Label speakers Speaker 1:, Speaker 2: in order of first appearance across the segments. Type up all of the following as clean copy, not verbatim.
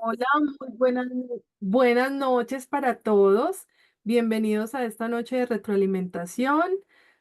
Speaker 1: Hola, muy buenas noches para todos. Bienvenidos a esta noche de retroalimentación.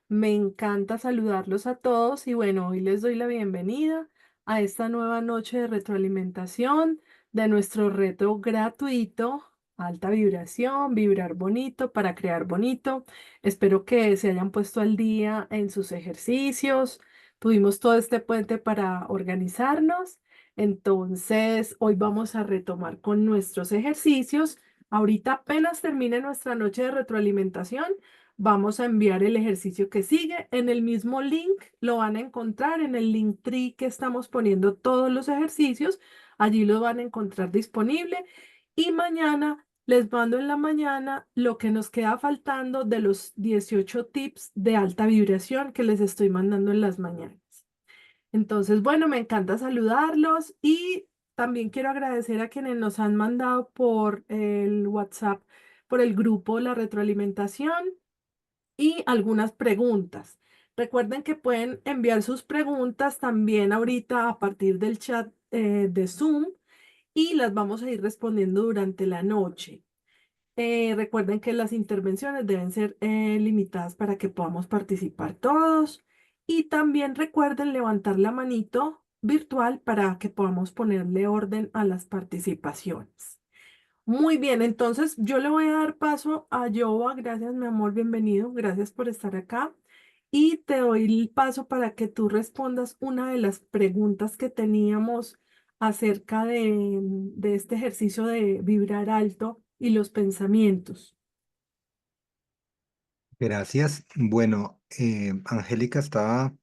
Speaker 1: Me encanta saludarlos a todos y bueno, hoy les doy la bienvenida a esta nueva noche de retroalimentación de nuestro reto gratuito, alta vibración, vibrar bonito para crear bonito. Espero que se hayan puesto al día en sus ejercicios. Tuvimos todo este puente para organizarnos. Entonces, hoy vamos a retomar con nuestros ejercicios. Ahorita apenas termine nuestra noche de retroalimentación, vamos a enviar el ejercicio que sigue. En el mismo link lo van a encontrar en el Linktree que estamos poniendo todos los ejercicios. Allí lo van a encontrar disponible. Y mañana les mando en la mañana lo que nos queda faltando de los 18 tips de alta vibración que les estoy mandando en las mañanas. Entonces, bueno, me encanta saludarlos y también quiero agradecer a quienes nos han mandado por el WhatsApp, por el grupo La Retroalimentación y algunas preguntas. Recuerden que pueden enviar sus preguntas también ahorita a partir del chat de Zoom y las vamos a ir respondiendo durante la noche. Recuerden que las intervenciones deben ser limitadas para que podamos participar todos. Y también recuerden levantar la manito virtual para que podamos ponerle orden a las participaciones. Muy bien, entonces yo le voy a dar paso a Joa. Gracias, mi amor, bienvenido. Gracias por estar acá. Y te doy el paso para que tú respondas una de las preguntas que teníamos acerca de este ejercicio de vibrar alto y los pensamientos.
Speaker 2: Gracias. Bueno, Angélica estaba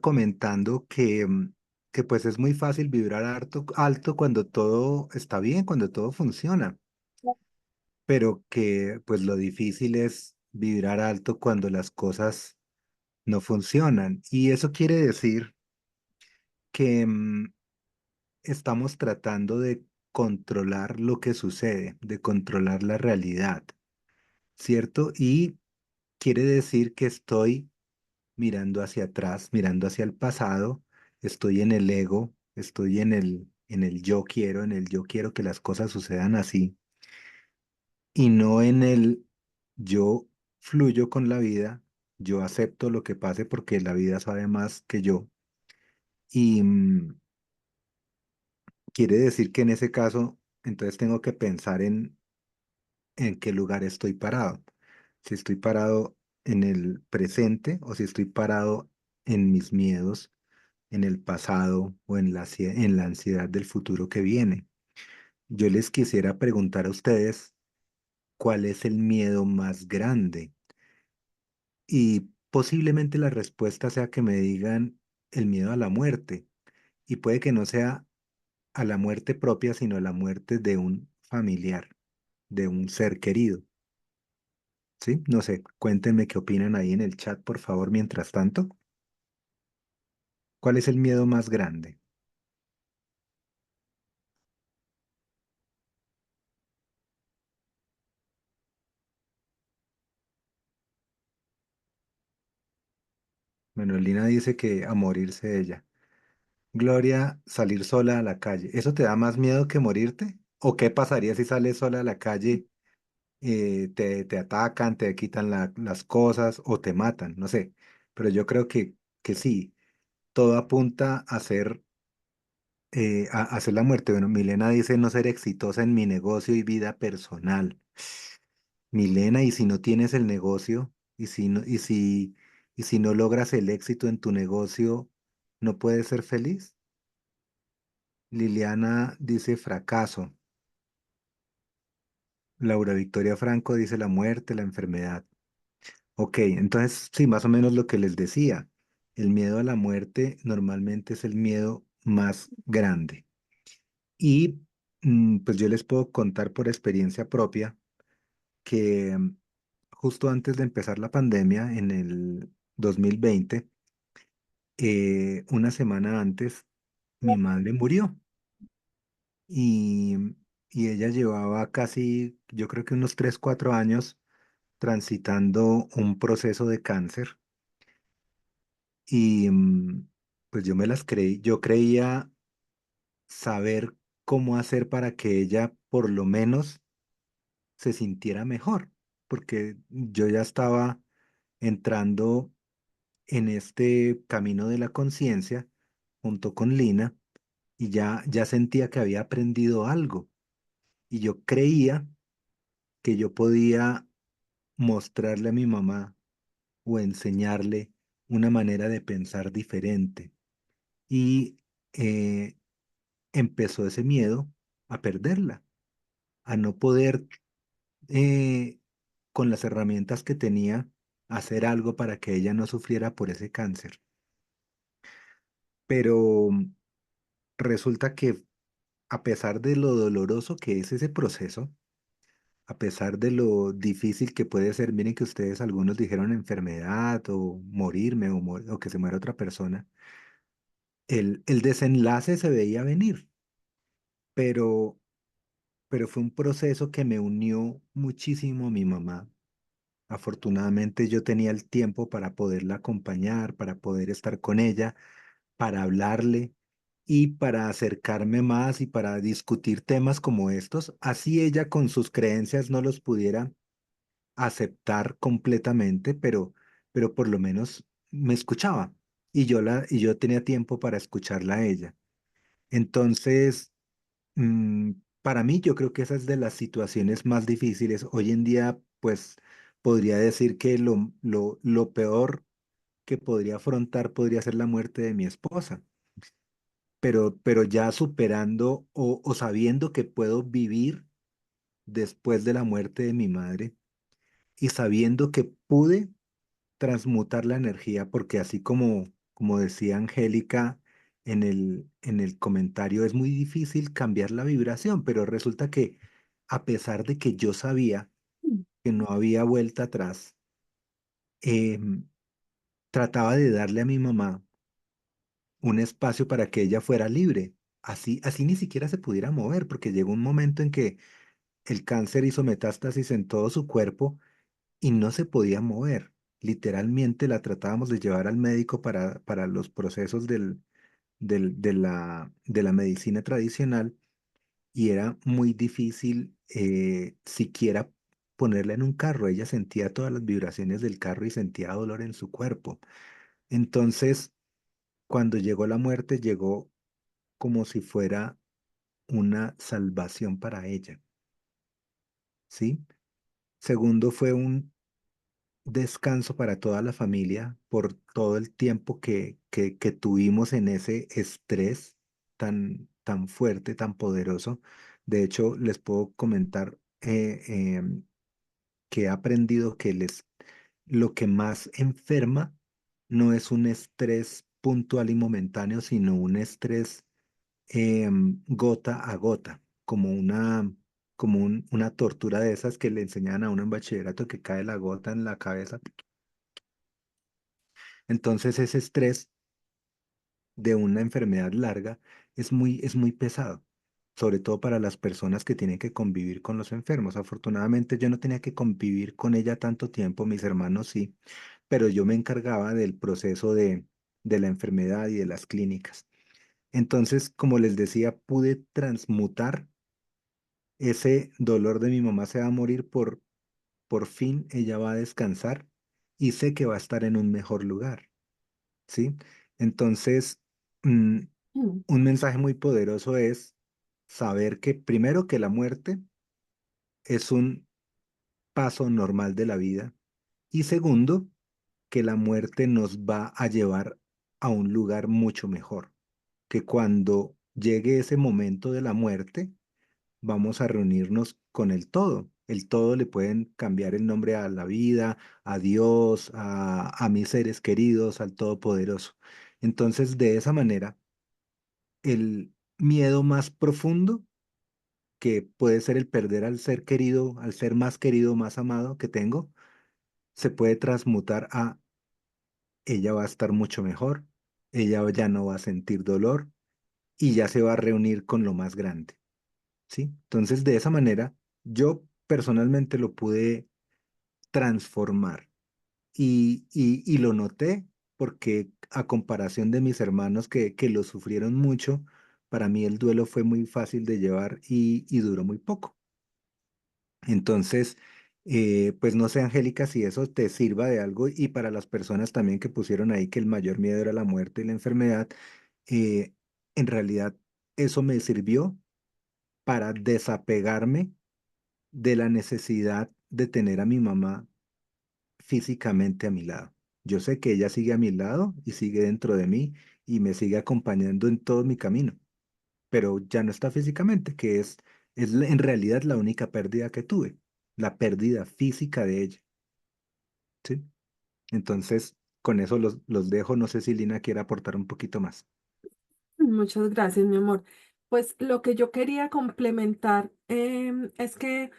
Speaker 2: comentando que pues es muy fácil vibrar alto cuando todo está bien, cuando todo funciona, pero que pues lo difícil es vibrar alto cuando las cosas no funcionan. Y eso quiere decir que estamos tratando de controlar lo que sucede, de controlar la realidad, ¿cierto? Y quiere decir que estoy mirando hacia atrás, mirando hacia el pasado, estoy en el ego, estoy en el yo quiero que las cosas sucedan así, y no en el yo fluyo con la vida, yo acepto lo que pase porque la vida sabe más que yo. Y quiere decir que en ese caso, entonces tengo que pensar en qué lugar estoy parado. Si estoy parado en el presente o si estoy parado en mis miedos, en el pasado o en la ansiedad del futuro que viene. Yo les quisiera preguntar a ustedes cuál es el miedo más grande y posiblemente la respuesta sea que me digan el miedo a la muerte y puede que no sea a la muerte propia, sino a la muerte de un familiar, de un ser querido. ¿Sí? No sé, cuéntenme qué opinan ahí en el chat, por favor, mientras tanto. ¿Cuál es el miedo más grande? Bueno, Lina dice que a morirse ella. Gloria, salir sola a la calle. ¿Eso te da más miedo que morirte? ¿O qué pasaría si sales sola a la calle, te atacan, te quitan las cosas o te matan? No sé. Pero yo creo que sí, todo apunta a a hacer la muerte. Bueno, Milena dice no ser exitosa en mi negocio y vida personal. Milena, ¿y si no tienes el negocio? ¿Y si no logras el éxito en tu negocio, no puedes ser feliz? Liliana dice fracaso. Laura Victoria Franco dice la muerte, la enfermedad. Ok, entonces sí, más o menos lo que les decía. El miedo a la muerte normalmente es el miedo más grande. Y pues yo les puedo contar por experiencia propia que justo antes de empezar la pandemia, en el 2020, una semana antes, mi madre murió y, y ella llevaba casi, yo creo que unos 3 4 años transitando un proceso de cáncer y pues yo me las creí, yo creía saber cómo hacer para que ella por lo menos se sintiera mejor, porque yo ya estaba entrando en este camino de la conciencia junto con Lina y ya sentía que había aprendido algo y yo creía que yo podía mostrarle a mi mamá o enseñarle una manera de pensar diferente. Y eh, empezó ese miedo a perderla, a no poder, eh, con las herramientas que tenía, hacer algo para que ella no sufriera por ese cáncer. Pero resulta que a pesar de lo doloroso que es ese proceso, a pesar de lo difícil que puede ser, miren que ustedes algunos dijeron enfermedad o morirme o que se muera otra persona, el desenlace se veía venir, pero, pero fue un proceso que me unió muchísimo a mi mamá. Afortunadamente yo tenía el tiempo para poderla acompañar, para poder estar con ella, para hablarle y para acercarme más y para discutir temas como estos, así ella con sus creencias no los pudiera aceptar completamente, pero por lo menos me escuchaba y yo tenía tiempo para escucharla a ella. Entonces, para mí yo creo que esa es de las situaciones más difíciles. Hoy en día, pues podría decir que lo peor que podría afrontar podría ser la muerte de mi esposa, pero ya superando o sabiendo que puedo vivir después de la muerte de mi madre y sabiendo que pude transmutar la energía, porque así como decía Angélica en el comentario, es muy difícil cambiar la vibración, pero resulta que a pesar de que yo sabía que no había vuelta atrás, em, trataba de darle a mi mamá un espacio para que ella fuera libre. Así ni siquiera se pudiera mover, porque llegó un momento en que el cáncer hizo metástasis en todo su cuerpo y no se podía mover. Literalmente la tratábamos de llevar al médico para los procesos de la medicina tradicional y era muy difícil siquiera ponerla en un carro. Ella sentía todas las vibraciones del carro y sentía dolor en su cuerpo. Entonces, cuando llegó la muerte, llegó como si fuera una salvación para ella, ¿sí? Segundo, fue un descanso para toda la familia por todo el tiempo que tuvimos en ese estrés tan fuerte, tan poderoso. De hecho, les puedo comentar que he aprendido que lo que más enferma no es un estrés puntual y momentáneo, sino un estrés gota a gota, una tortura de esas que le enseñan a uno en bachillerato que cae la gota en la cabeza. Entonces ese estrés de una enfermedad larga es muy pesado, sobre todo para las personas que tienen que convivir con los enfermos. Afortunadamente yo no tenía que convivir con ella tanto tiempo, mis hermanos sí, pero yo me encargaba del proceso de la enfermedad y de las clínicas. Entonces, como les decía, pude transmutar ese dolor de mi mamá se va a morir por fin ella va a descansar y sé que va a estar en un mejor lugar. ¿Sí? Entonces, mm,
Speaker 1: Mm,
Speaker 2: un mensaje muy poderoso es saber que primero que la muerte es un paso normal de la vida y segundo, que la muerte nos va a llevar a un lugar mucho mejor, que cuando llegue ese momento de la muerte, vamos a reunirnos con el todo. El todo le pueden cambiar el nombre a la vida, a Dios, a mis seres queridos, al Todopoderoso. Entonces, de esa manera, el miedo más profundo, que puede ser el perder al ser querido, al ser más querido, más amado que tengo, se puede transmutar a ella va a estar mucho mejor, ella ya no va a sentir dolor y ya se va a reunir con lo más grande. ¿Sí? Entonces, de esa manera, yo personalmente lo pude transformar y lo noté porque a comparación de mis hermanos que lo sufrieron mucho, para mí el duelo fue muy fácil de llevar y duró muy poco. Entonces, pues no sé, Angélica, si eso te sirva de algo y para las personas también que pusieron ahí que el mayor miedo era la muerte y la enfermedad, eh, en realidad eso me sirvió para desapegarme de la necesidad de tener a mi mamá físicamente a mi lado. Yo sé que ella sigue a mi lado y sigue dentro de mí y me sigue acompañando en todo mi camino, pero ya no está físicamente, que en realidad la única pérdida que tuve, la pérdida física de ella, ¿sí? Entonces, con eso los dejo. No sé si Lina quiere aportar un poquito más.
Speaker 1: Muchas gracias, mi amor. Pues lo que yo quería complementar es que,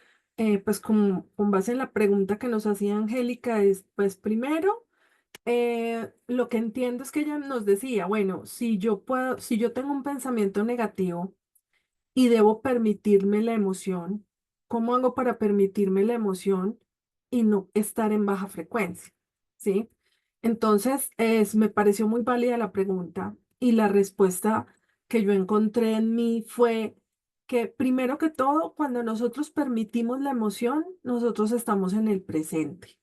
Speaker 1: pues con base en la pregunta que nos hacía Angélica, es, pues primero, lo que entiendo es que ella nos decía, bueno, si yo puedo, si yo tengo un pensamiento negativo, y debo permitirme la emoción. ¿Cómo hago para permitirme la emoción y no estar en baja frecuencia? ¿Sí? Entonces, me pareció muy válida la pregunta y la respuesta que yo encontré en mí fue que primero que todo, cuando nosotros permitimos la emoción, nosotros estamos en el presente.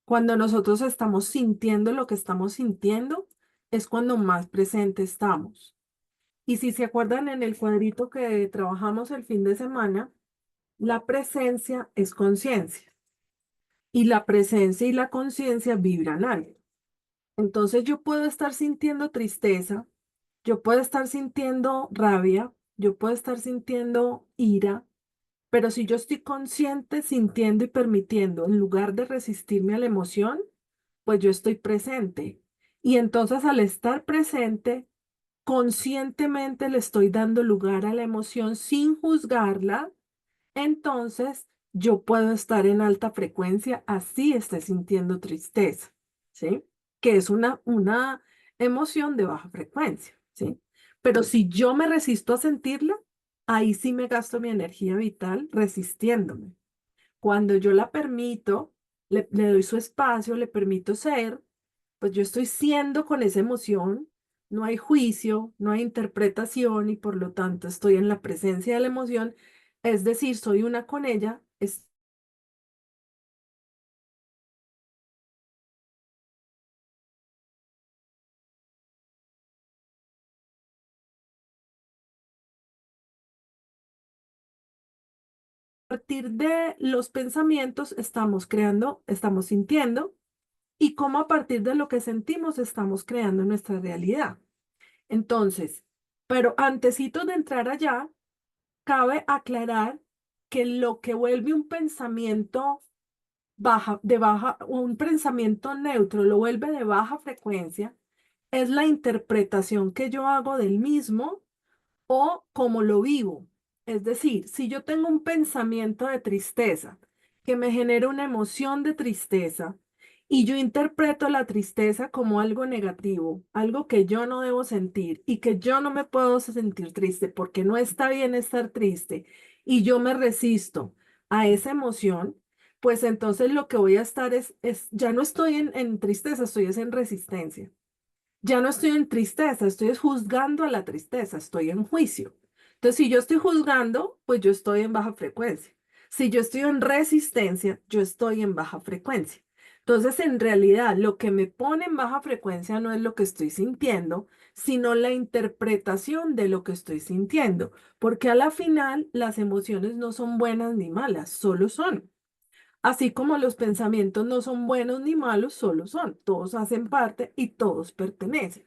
Speaker 1: Cuando nosotros estamos sintiendo lo que estamos sintiendo, es cuando más presente estamos. Y si se acuerdan en el cuadrito que trabajamos el fin de semana, la presencia es conciencia y la presencia y la conciencia vibran alto. Entonces yo puedo estar sintiendo tristeza, yo puedo estar sintiendo rabia, yo puedo estar sintiendo ira, pero si yo estoy consciente, sintiendo y permitiendo, en lugar de resistirme a la emoción, pues yo estoy presente. Y entonces al estar presente, conscientemente le estoy dando lugar a la emoción sin juzgarla, entonces yo puedo estar en alta frecuencia, así esté sintiendo tristeza, ¿sí? Que es una emoción de baja frecuencia, ¿sí? Pero si yo me resisto a sentirla, ahí sí me gasto mi energía vital resistiéndome. Cuando yo la permito, le doy su espacio, le permito ser, pues yo estoy siendo con esa emoción, no hay juicio, no hay interpretación y por lo tanto estoy en la presencia de la emoción, es decir, soy una con ella, es a partir de los pensamientos estamos creando, estamos sintiendo y cómo a partir de lo que sentimos estamos creando nuestra realidad. Entonces, pero antesito de entrar allá, cabe aclarar que lo que vuelve un pensamiento un pensamiento neutro lo vuelve de baja frecuencia, es la interpretación que yo hago del mismo o cómo lo vivo. Es decir, si yo tengo un pensamiento de tristeza que me genera una emoción de tristeza y yo interpreto la tristeza como algo negativo, algo que yo no debo sentir y que yo no me puedo sentir triste porque no está bien estar triste y yo me resisto a esa emoción, pues entonces lo que voy a estar ya no estoy en tristeza, estoy es en resistencia. Ya no estoy en tristeza, estoy juzgando a la tristeza, estoy en juicio. Entonces, si yo estoy juzgando, pues yo estoy en baja frecuencia. Si yo estoy en resistencia, yo estoy en baja frecuencia. Entonces, en realidad, lo que me pone en baja frecuencia no es lo que estoy sintiendo, sino la interpretación de lo que estoy sintiendo, porque a la final las emociones no son buenas ni malas, solo son. Así como los pensamientos no son buenos ni malos, solo son. Todos hacen parte y todos pertenecen.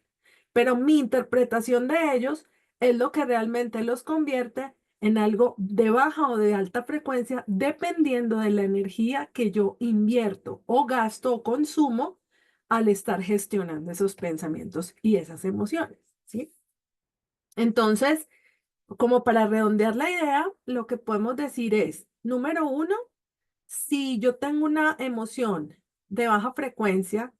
Speaker 1: Pero mi interpretación de ellos es lo que realmente los convierte en algo de baja o de alta frecuencia, dependiendo de la energía que yo invierto o gasto o consumo al estar gestionando esos pensamientos y esas emociones, ¿sí? Entonces, como para redondear la idea, lo que podemos decir es, número uno, si yo tengo una emoción de baja frecuencia,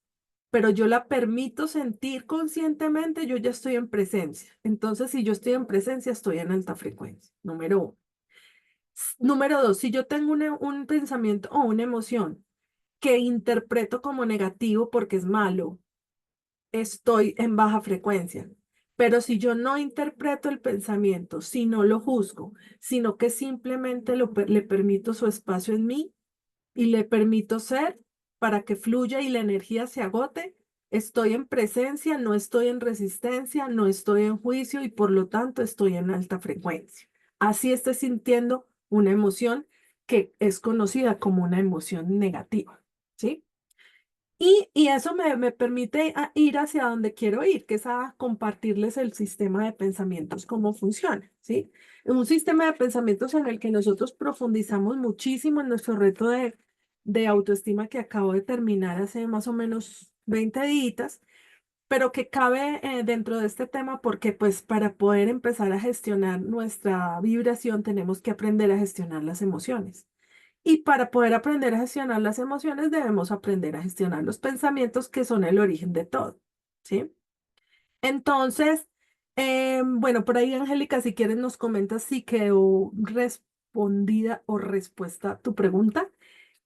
Speaker 1: pero yo la permito sentir conscientemente, yo ya estoy en presencia. Entonces, si yo estoy en presencia, estoy en alta frecuencia. Número uno. Número dos, si yo tengo un pensamiento o una emoción que interpreto como negativo porque es malo, estoy en baja frecuencia. Pero si yo no interpreto el pensamiento, si no lo juzgo, sino que simplemente le permito su espacio en mí y le permito ser para que fluya y la energía se agote, estoy en presencia, no estoy en resistencia, no estoy en juicio y por lo tanto estoy en alta frecuencia. Así esté sintiendo una emoción que es conocida como una emoción negativa, ¿sí? Y eso me permite ir hacia donde quiero ir, que es a compartirles el sistema de pensamientos, cómo funciona, ¿sí? Un sistema de pensamientos en el que nosotros profundizamos muchísimo en nuestro reto de autoestima que acabo de terminar hace más o menos 20 días, pero que cabe dentro de este tema porque pues para poder empezar a gestionar nuestra vibración tenemos que aprender a gestionar las emociones. Y para poder aprender a gestionar las emociones, debemos aprender a gestionar los pensamientos que son el origen de todo, ¿sí? Entonces, bueno, por ahí, Angélica, si quieres nos comentas si quedó respondida o respuesta a tu pregunta.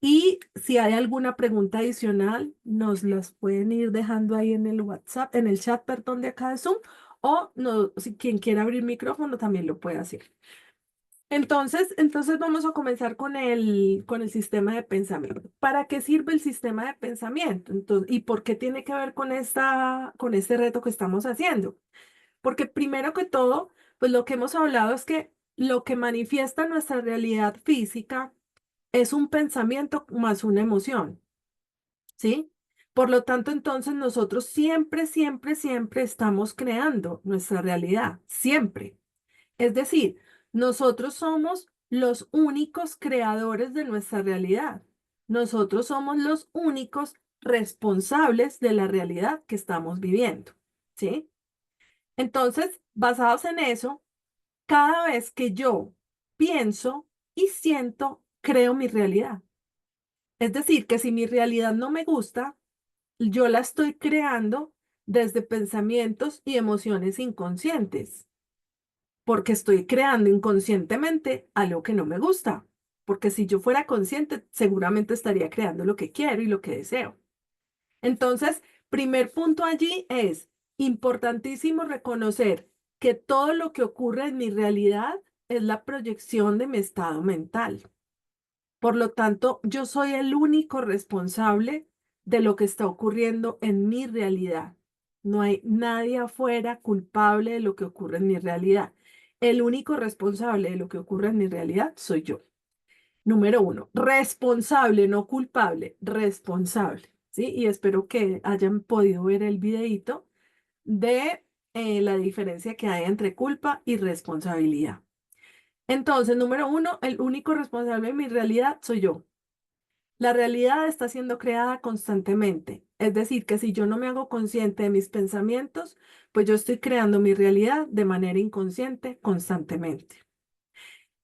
Speaker 1: Y si hay alguna pregunta adicional, nos las pueden ir dejando ahí en el WhatsApp, en el chat, perdón, de acá de Zoom, o no, si quien quiera abrir micrófono también lo puede hacer. Entonces vamos a comenzar con el sistema de pensamiento. ¿Para qué sirve el sistema de pensamiento? Entonces, ¿y por qué tiene que ver con con este reto que estamos haciendo? Porque primero que todo, pues lo que hemos hablado es que lo que manifiesta nuestra realidad física es un pensamiento más una emoción, ¿sí? Por lo tanto, entonces nosotros siempre, siempre, siempre estamos creando nuestra realidad, siempre. Es decir, nosotros somos los únicos creadores de nuestra realidad. Nosotros somos los únicos responsables de la realidad que estamos viviendo, ¿sí? Entonces, basados en eso, cada vez que yo pienso y siento, creo mi realidad. Es decir, que si mi realidad no me gusta, yo la estoy creando desde pensamientos y emociones inconscientes porque estoy creando inconscientemente algo que no me gusta, porque si yo fuera consciente, seguramente estaría creando lo que quiero y lo que deseo. Entonces, primer punto allí es importantísimo reconocer que todo lo que ocurre en mi realidad es la proyección de mi estado mental. Por lo tanto, yo soy el único responsable de lo que está ocurriendo en mi realidad. No hay nadie afuera culpable de lo que ocurre en mi realidad. El único responsable de lo que ocurre en mi realidad soy yo. Número uno, responsable, no culpable, responsable. ¿Sí? Y espero que hayan podido ver el videíto de la diferencia que hay entre culpa y responsabilidad. Entonces, número uno, el único responsable de mi realidad soy yo. La realidad está siendo creada constantemente. Es decir, que si yo no me hago consciente de mis pensamientos, pues yo estoy creando mi realidad de manera inconsciente constantemente.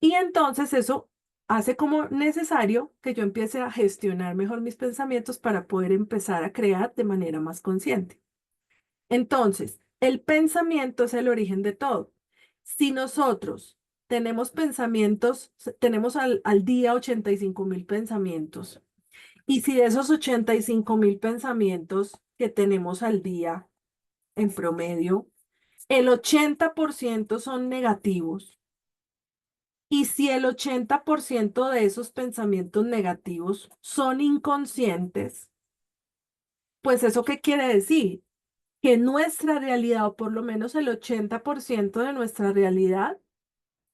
Speaker 1: Y entonces eso hace como necesario que yo empiece a gestionar mejor mis pensamientos para poder empezar a crear de manera más consciente. Entonces, el pensamiento es el origen de todo. Si nosotros tenemos pensamientos, tenemos al día 85.000 pensamientos, y si de esos 85.000 pensamientos que tenemos al día en promedio, el 80% son negativos, y si el 80% de esos pensamientos negativos son inconscientes, pues ¿eso qué quiere decir? Que nuestra realidad, o por lo menos el 80% de nuestra realidad,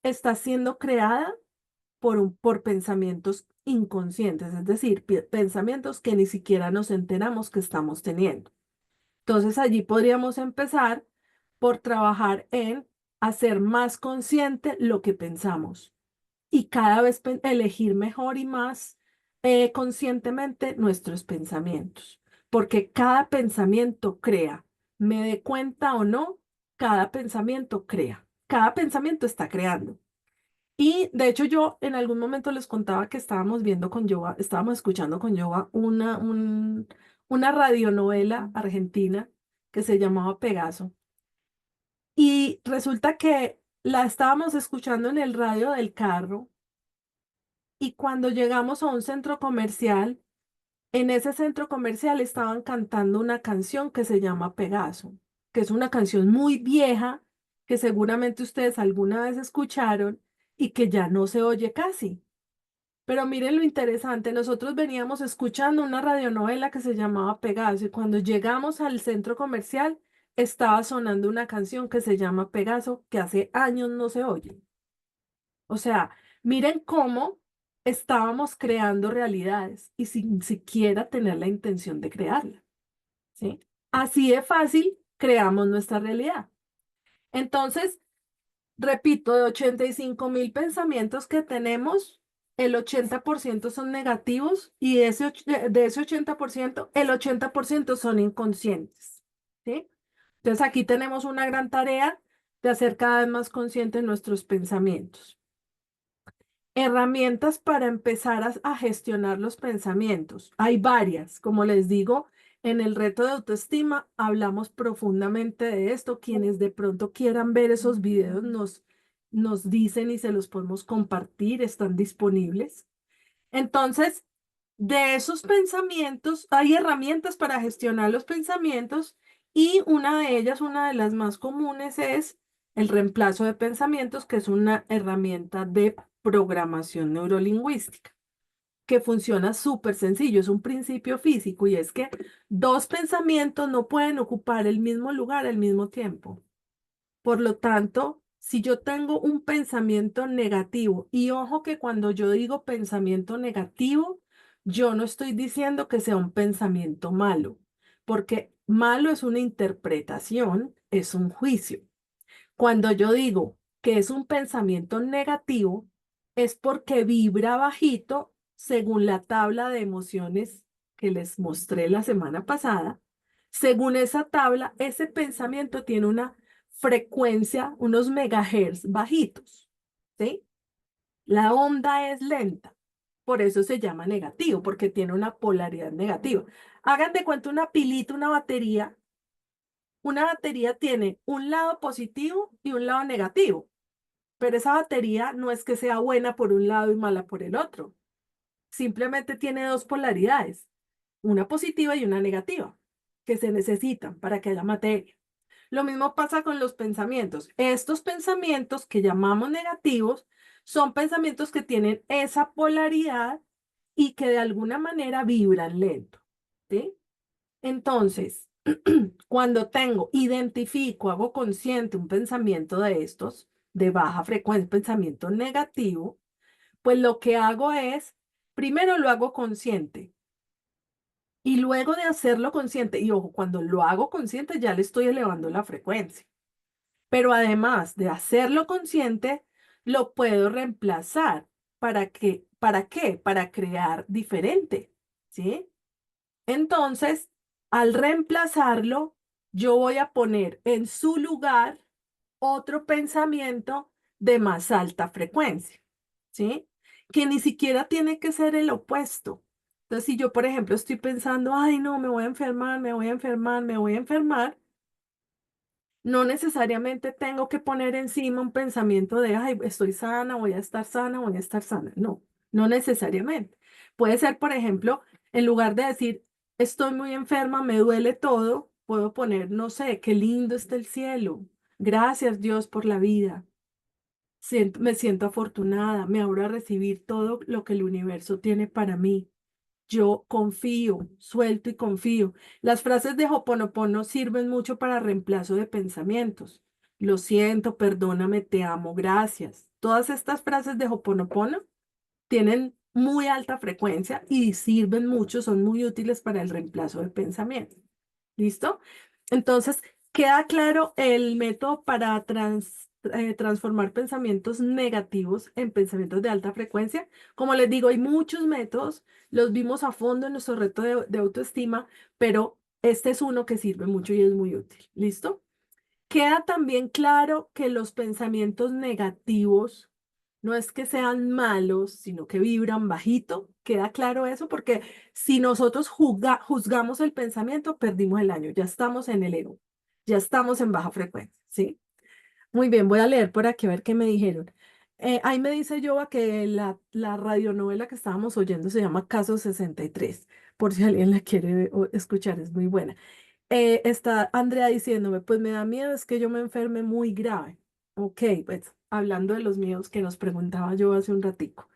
Speaker 1: está siendo creada por pensamientos inconscientes, es decir, pensamientos que ni siquiera nos enteramos que estamos teniendo. Entonces allí podríamos empezar por trabajar en hacer más consciente lo que pensamos y cada vez elegir mejor y más conscientemente nuestros pensamientos, porque cada pensamiento crea, me dé cuenta o no, cada pensamiento crea, cada pensamiento está creando. Y de hecho yo en algún momento les contaba que estábamos viendo con Yoga, estábamos escuchando con Yoga una radionovela argentina que se llamaba Pegaso. Y resulta que la estábamos escuchando en el radio del carro y cuando llegamos a un centro comercial, en ese centro comercial estaban cantando una canción que se llama Pegaso. que es una canción muy vieja, que seguramente ustedes alguna vez escucharon y que ya no se oye casi. Pero miren lo interesante, nosotros veníamos escuchando una radionovela que se llamaba Pegaso y cuando llegamos al centro comercial estaba sonando una canción que se llama Pegaso, que hace años no se oye. O sea, miren cómo estábamos creando realidades y sin siquiera tener la intención de crearla, ¿sí? Así de fácil creamos nuestra realidad. Entonces, repito, de 85.000 pensamientos que tenemos, el 80% son negativos y de ese 80% el 80% son inconscientes, ¿sí? Entonces, aquí tenemos una gran tarea de hacer cada vez más conscientes nuestros pensamientos. Herramientas para empezar a gestionar los pensamientos. Hay varias, como les digo, en el reto de autoestima hablamos profundamente de esto. Quienes de pronto quieran ver esos videos nos dicen y se los podemos compartir, están disponibles. Entonces, de esos pensamientos, hay herramientas para gestionar los pensamientos y una de ellas, una de las más comunes es el reemplazo de pensamientos, que es una herramienta de programación neurolingüística, que funciona súper sencillo, es un principio físico y es que dos pensamientos no pueden ocupar el mismo lugar al mismo tiempo. Por lo tanto, si yo tengo un pensamiento negativo, y ojo que cuando yo digo pensamiento negativo, yo no estoy diciendo que sea un pensamiento malo, porque malo es una interpretación, es un juicio. Cuando yo digo que es un pensamiento negativo, es porque vibra bajito según la tabla de emociones que les mostré la semana pasada. Según esa tabla, ese pensamiento tiene una frecuencia, unos megahertz bajitos, ¿sí? La onda es lenta, por eso se llama negativo, porque tiene una polaridad negativa. Hagan de cuenta una pilita, una batería tiene un lado positivo y un lado negativo, pero esa batería no es que sea buena por un lado y mala por el otro. Simplemente tiene dos polaridades, una positiva y una negativa, que se necesitan para que haya materia. Lo mismo pasa con los pensamientos. Estos pensamientos que llamamos negativos son pensamientos que tienen esa polaridad y que de alguna manera vibran lento, ¿sí? Entonces, cuando identifico, hago consciente un pensamiento de estos, de baja frecuencia, pensamiento negativo, pues lo que hago es, primero lo hago consciente y luego de hacerlo consciente, y ojo, cuando lo hago consciente ya le estoy elevando la frecuencia, pero además de hacerlo consciente, lo puedo reemplazar. ¿Para qué? Para crear diferente, ¿sí? Entonces, al reemplazarlo, yo voy a poner en su lugar otro pensamiento de más alta frecuencia, ¿sí? Que ni siquiera tiene que ser el opuesto. Entonces, si yo, por ejemplo, estoy pensando, ay, no, me voy a enfermar, me voy a enfermar, me voy a enfermar, no necesariamente tengo que poner encima un pensamiento de, ay, estoy sana, voy a estar sana, voy a estar sana. No, no necesariamente. Puede ser, por ejemplo, en lugar de decir, estoy muy enferma, me duele todo, puedo poner, no sé, qué lindo está el cielo. Gracias, Dios, por la vida. Me siento afortunada, me abro a recibir todo lo que el universo tiene para mí. Yo confío, suelto y confío. Las frases de Hoponopono sirven mucho para reemplazo de pensamientos. Lo siento, perdóname, te amo, gracias. Todas estas frases de Hoponopono tienen muy alta frecuencia y sirven mucho, son muy útiles para el reemplazo de pensamientos. ¿Listo? Entonces, queda claro el método para transformar pensamientos negativos en pensamientos de alta frecuencia. Como les digo, hay muchos métodos, los vimos a fondo en nuestro reto de autoestima, pero este es uno que sirve mucho y es muy útil. ¿Listo? Queda también claro que los pensamientos negativos no es que sean malos, sino que vibran bajito. Queda claro eso porque si nosotros juzgamos el pensamiento, perdimos el año, ya estamos en el ego, ya estamos en baja frecuencia, ¿sí? Muy bien, voy a leer por aquí a ver qué me dijeron. Ahí me dice Yoba que la radionovela que estábamos oyendo se llama Caso 63, por si alguien la quiere escuchar, es muy buena. Está Andrea diciéndome, pues me da miedo es que yo me enferme muy grave. Ok, pues hablando de los miedos que nos preguntaba yo hace un ratico.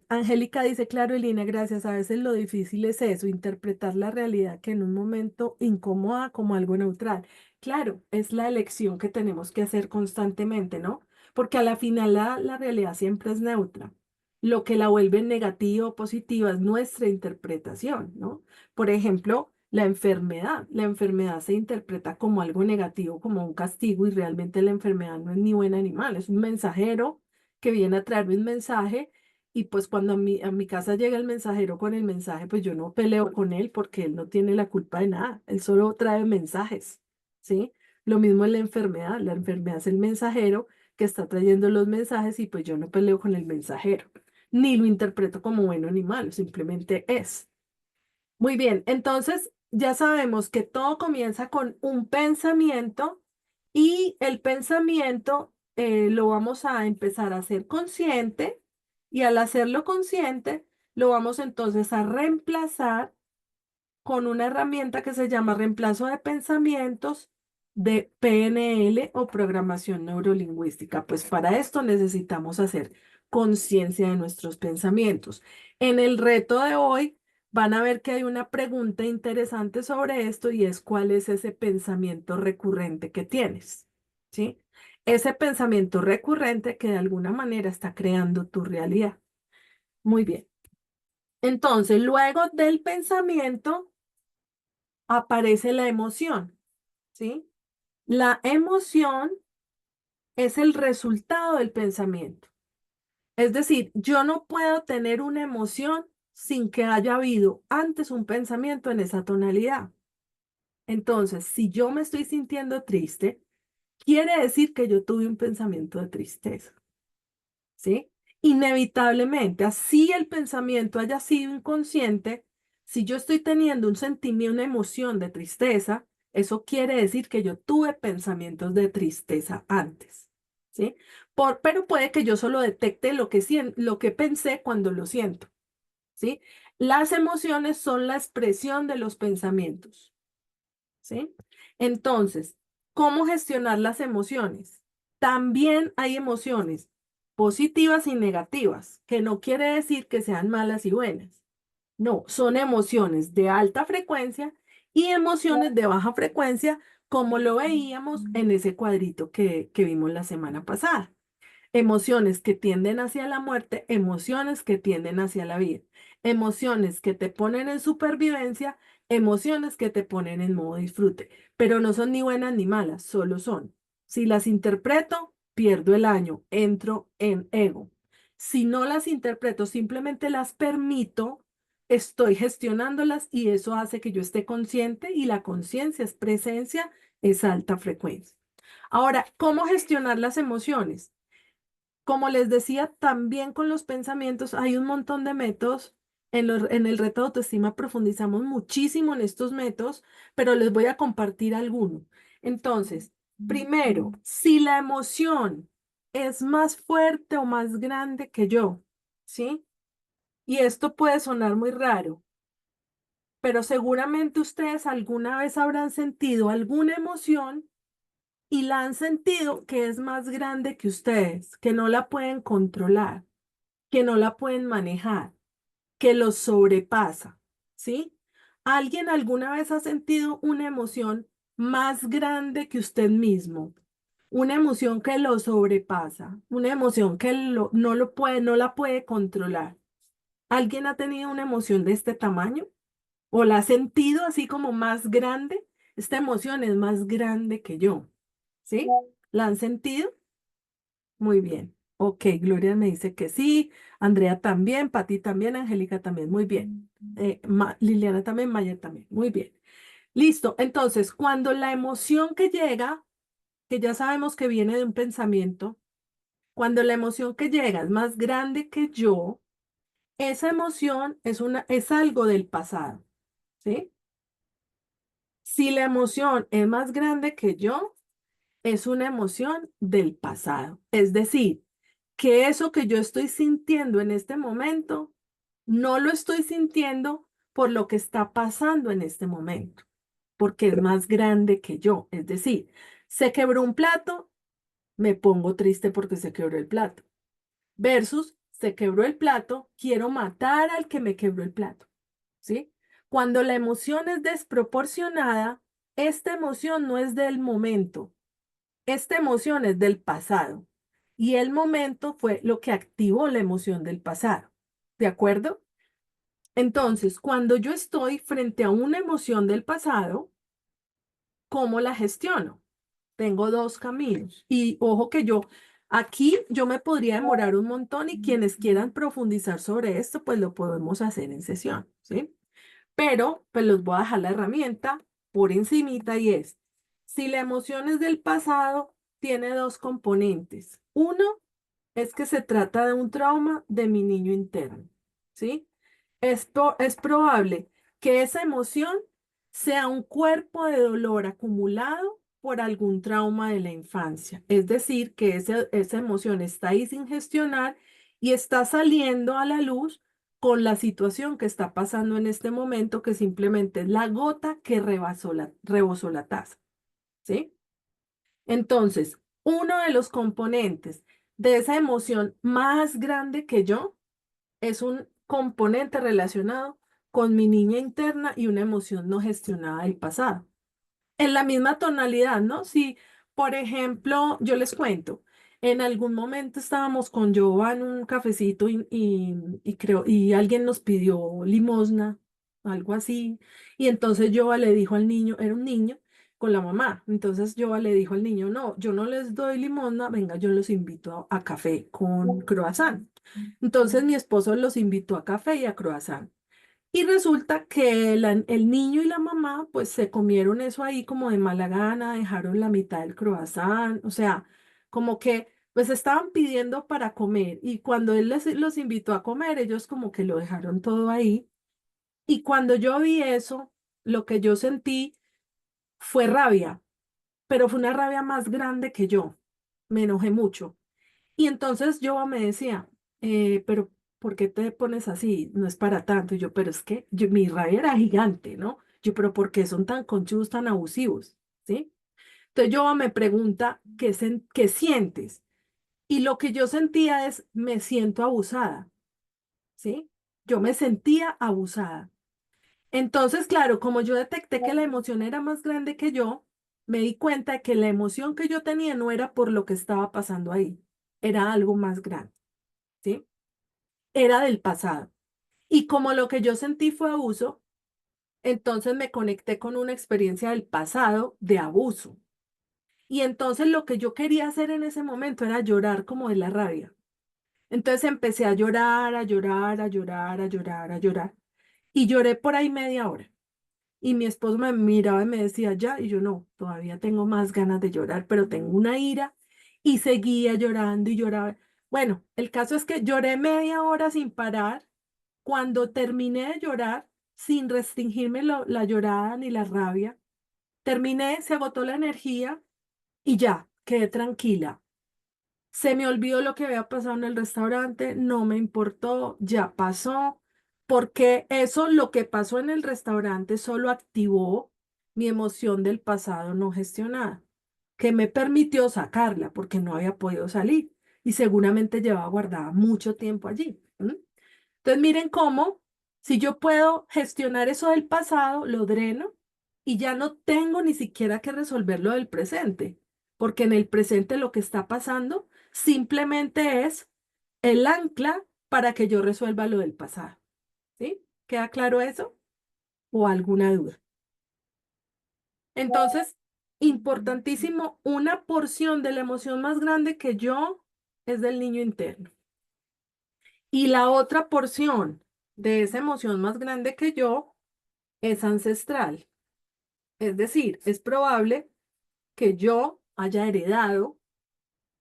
Speaker 1: Angélica dice, claro, Elina, gracias. A veces lo difícil es eso, interpretar la realidad que en un momento incomoda como algo neutral. Claro, es la elección que tenemos que hacer constantemente, ¿no? Porque a la final la realidad siempre es neutra. Lo que la vuelve negativa o positiva es nuestra interpretación, ¿no? Por ejemplo, la enfermedad. La enfermedad se interpreta como algo negativo, como un castigo, y realmente la enfermedad no es ni buena ni mala, es un mensajero que viene a traerme un mensaje y pues cuando a mi casa llega el mensajero con el mensaje, pues yo no peleo con él porque él no tiene la culpa de nada, él solo trae mensajes, ¿sí? Lo mismo en la enfermedad es el mensajero que está trayendo los mensajes y pues yo no peleo con el mensajero, ni lo interpreto como bueno ni malo, simplemente es. Muy bien, entonces ya sabemos que todo comienza con un pensamiento y el pensamiento lo vamos a empezar a hacer consciente y al hacerlo consciente lo vamos entonces a reemplazar con una herramienta que se llama reemplazo de pensamientos de PNL o programación neurolingüística. Pues para esto necesitamos hacer conciencia de nuestros pensamientos. En el reto de hoy van a ver que hay una pregunta interesante sobre esto y es cuál es ese pensamiento recurrente que tienes, ¿sí? Ese pensamiento recurrente que de alguna manera está creando tu realidad. Muy bien. Entonces, luego del pensamiento aparece la emoción, ¿sí? La emoción es el resultado del pensamiento. Es decir, yo no puedo tener una emoción sin que haya habido antes un pensamiento en esa tonalidad. Entonces, si yo me estoy sintiendo triste, quiere decir que yo tuve un pensamiento de tristeza, ¿sí? Inevitablemente, así el pensamiento haya sido inconsciente, si yo estoy teniendo un sentimiento, una emoción de tristeza, eso quiere decir que yo tuve pensamientos de tristeza antes, ¿sí? Pero puede que yo solo detecte lo que pensé cuando lo siento, ¿sí? Las emociones son la expresión de los pensamientos, ¿sí? Entonces, ¿cómo gestionar las emociones? También hay emociones positivas y negativas, que no quiere decir que sean malas y buenas. No, son emociones de alta frecuencia y emociones de baja frecuencia, como lo veíamos en ese cuadrito que vimos la semana pasada. Emociones que tienden hacia la muerte, emociones que tienden hacia la vida, emociones que te ponen en supervivencia, emociones que te ponen en modo disfrute, pero no son ni buenas ni malas, solo son. Si las interpreto, pierdo el año, entro en ego. Si no las interpreto, simplemente las permito, estoy gestionándolas y eso hace que yo esté consciente y la conciencia es presencia, es alta frecuencia. Ahora, ¿cómo gestionar las emociones? Como les decía, también con los pensamientos hay un montón de métodos. En el reto de autoestima profundizamos muchísimo en estos métodos, pero les voy a compartir algunos. Entonces, primero, si la emoción es más fuerte o más grande que yo, ¿sí? Y esto puede sonar muy raro, pero seguramente ustedes alguna vez habrán sentido alguna emoción y la han sentido que es más grande que ustedes, que no la pueden controlar, que no la pueden manejar, que los sobrepasa, ¿sí? ¿Alguien alguna vez ha sentido una emoción más grande que usted mismo? Una emoción que lo sobrepasa, una emoción que no la puede controlar. ¿Alguien ha tenido una emoción de este tamaño? ¿O la ha sentido así como más grande? Esta emoción es más grande que yo, ¿sí? ¿La han sentido? Muy bien. Ok, Gloria me dice que sí, Andrea también, Pati también, Angélica también, muy bien. Liliana también, Mayer también, muy bien. Listo, entonces, cuando la emoción que llega, que ya sabemos que viene de un pensamiento, cuando la emoción que llega es más grande que yo, esa emoción es algo del pasado, ¿sí? Si la emoción es más grande que yo, es una emoción del pasado. Es decir, que eso que yo estoy sintiendo en este momento, no lo estoy sintiendo por lo que está pasando en este momento. porque es más grande que yo. Es decir, se quebró un plato, me pongo triste porque se quebró el plato. Versus, se quebró el plato, quiero matar al que me quebró el plato. ¿Sí? Cuando la emoción es desproporcionada, esta emoción no es del momento, esta emoción es del pasado. Y el momento fue lo que activó la emoción del pasado. ¿De acuerdo? Entonces, cuando yo estoy frente a una emoción del pasado, ¿cómo la gestiono? Tengo dos caminos. Y ojo que aquí yo me podría demorar un montón y quienes quieran profundizar sobre esto, pues lo podemos hacer en sesión, ¿sí? Pero pues los voy a dejar la herramienta por encimita y es, si la emoción es del pasado, tiene dos componentes. Uno es que se trata de un trauma de mi niño interno, ¿sí? Es probable que esa emoción sea un cuerpo de dolor acumulado por algún trauma de la infancia. Es decir, que esa emoción está ahí sin gestionar y está saliendo a la luz con la situación que está pasando en este momento, que simplemente es la gota que rebosó la taza, ¿sí? Entonces, uno de los componentes de esa emoción más grande que yo es un componente relacionado con mi niña interna y una emoción no gestionada del pasado en la misma tonalidad, ¿no? Si, por ejemplo, yo les cuento, en algún momento estábamos con Joa en un cafecito y alguien nos pidió limosna, algo así, y entonces Joa le dijo al niño, era un niño con la mamá, entonces Joa le dijo al niño, no, yo no les doy limosna, venga, yo los invito a café con croissant. Entonces mi esposo los invitó a café y a croissant. Y resulta que el niño y la mamá pues se comieron eso ahí como de mala gana, dejaron la mitad del croissant, o sea, como que pues estaban pidiendo para comer y cuando él los invitó a comer, ellos como que lo dejaron todo ahí. Y cuando yo vi eso, lo que yo sentí fue rabia, pero fue una rabia más grande que yo. Me enojé mucho. Y entonces yo me decía, pero ¿por qué te pones así? No es para tanto. Y yo, pero es que mi rabia era gigante, ¿no? Yo, pero ¿por qué son tan conchudos, tan abusivos? ¿Sí? Entonces yo me pregunta, ¿qué sientes? Y lo que yo sentía es, me siento abusada, ¿sí? Yo me sentía abusada. Entonces, claro, como yo detecté que la emoción era más grande que yo, me di cuenta de que la emoción que yo tenía no era por lo que estaba pasando ahí, era algo más grande. ¿Sí? Era del pasado. Y como lo que yo sentí fue abuso, entonces me conecté con una experiencia del pasado de abuso. Y entonces lo que yo quería hacer en ese momento era llorar como de la rabia. Entonces empecé a llorar, a llorar, a llorar, a llorar, a llorar. Y lloré por ahí media hora. Y mi esposo me miraba y me decía, ya, y yo no, todavía tengo más ganas de llorar, pero tengo una ira y seguía llorando y lloraba. Bueno, el caso es que lloré media hora sin parar. Cuando terminé de llorar, sin restringirme la llorada ni la rabia, terminé, se agotó la energía y ya, quedé tranquila. Se me olvidó lo que había pasado en el restaurante, no me importó, ya pasó, porque eso, lo que pasó en el restaurante, solo activó mi emoción del pasado no gestionada, que me permitió sacarla porque no había podido salir y seguramente llevaba guardada mucho tiempo allí. Entonces, miren cómo, si yo puedo gestionar eso del pasado, lo dreno y ya no tengo ni siquiera que resolver lo del presente, porque en el presente lo que está pasando simplemente es el ancla para que yo resuelva lo del pasado. ¿Sí? ¿Queda claro eso? ¿O alguna duda? Entonces, importantísimo, una porción de la emoción más grande que yo es del niño interno. Y la otra porción de esa emoción más grande que yo es ancestral. Es decir, es probable que yo haya heredado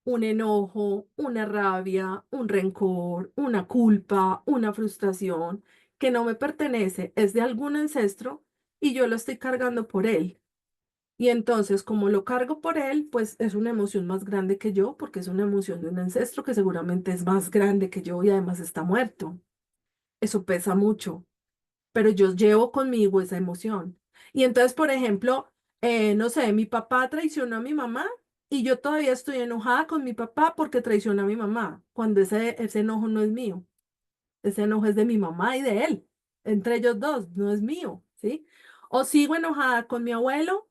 Speaker 1: un enojo, una rabia, un rencor, una culpa, una frustración que no me pertenece, es de algún ancestro y yo lo estoy cargando por él. Y entonces, como lo cargo por él, pues es una emoción más grande que yo, porque es una emoción de un ancestro que seguramente es más grande que yo y además está muerto. Eso pesa mucho, pero yo llevo conmigo esa emoción. Y entonces, por ejemplo, no sé, mi papá traicionó a mi mamá y yo todavía estoy enojada con mi papá porque traicionó a mi mamá, cuando ese enojo no es mío. Ese enojo es de mi mamá y de él, entre ellos dos, no es mío, ¿sí? O sigo enojada con mi abuelo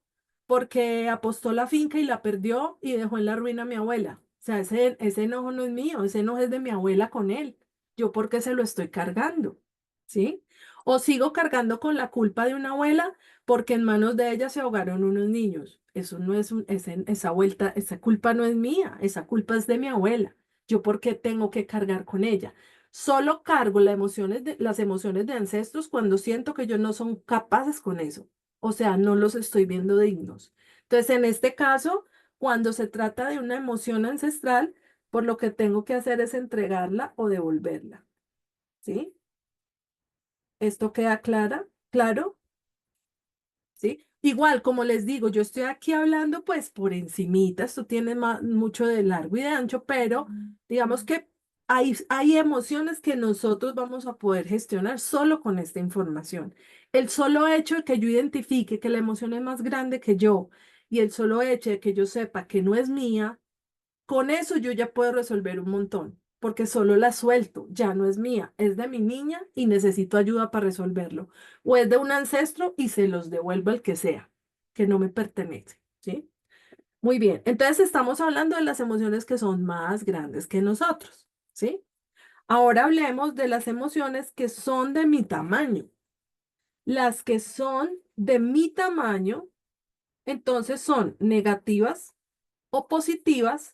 Speaker 1: porque apostó la finca y la perdió y dejó en la ruina a mi abuela. O sea, ese enojo no es mío, ese enojo es de mi abuela con él. Yo porque se lo estoy cargando, ¿sí? O sigo cargando con la culpa de una abuela porque en manos de ella se ahogaron unos niños. Eso no es esa vuelta, esa culpa no es mía, esa culpa es de mi abuela. Yo porque tengo que cargar con ella. Solo cargo las emociones de ancestros cuando siento que ellos no son capaces con eso. O sea, no los estoy viendo dignos. Entonces, en este caso, cuando se trata de una emoción ancestral, por lo que tengo que hacer es entregarla o devolverla. ¿Sí? ¿Esto queda claro? ¿Sí? Igual, como les digo, yo estoy aquí hablando pues por encimita, esto tiene mucho de largo y de ancho, pero digamos que hay emociones que nosotros vamos a poder gestionar solo con esta información. El solo hecho de que yo identifique que la emoción es más grande que yo y el solo hecho de que yo sepa que no es mía, con eso yo ya puedo resolver un montón, porque solo la suelto, ya no es mía, es de mi niña y necesito ayuda para resolverlo. O es de un ancestro y se los devuelvo al que sea, que no me pertenece, ¿sí? Muy bien, entonces estamos hablando de las emociones que son más grandes que nosotros, ¿sí? Ahora hablemos de las emociones que son de mi tamaño. Las que son de mi tamaño, entonces son negativas o positivas,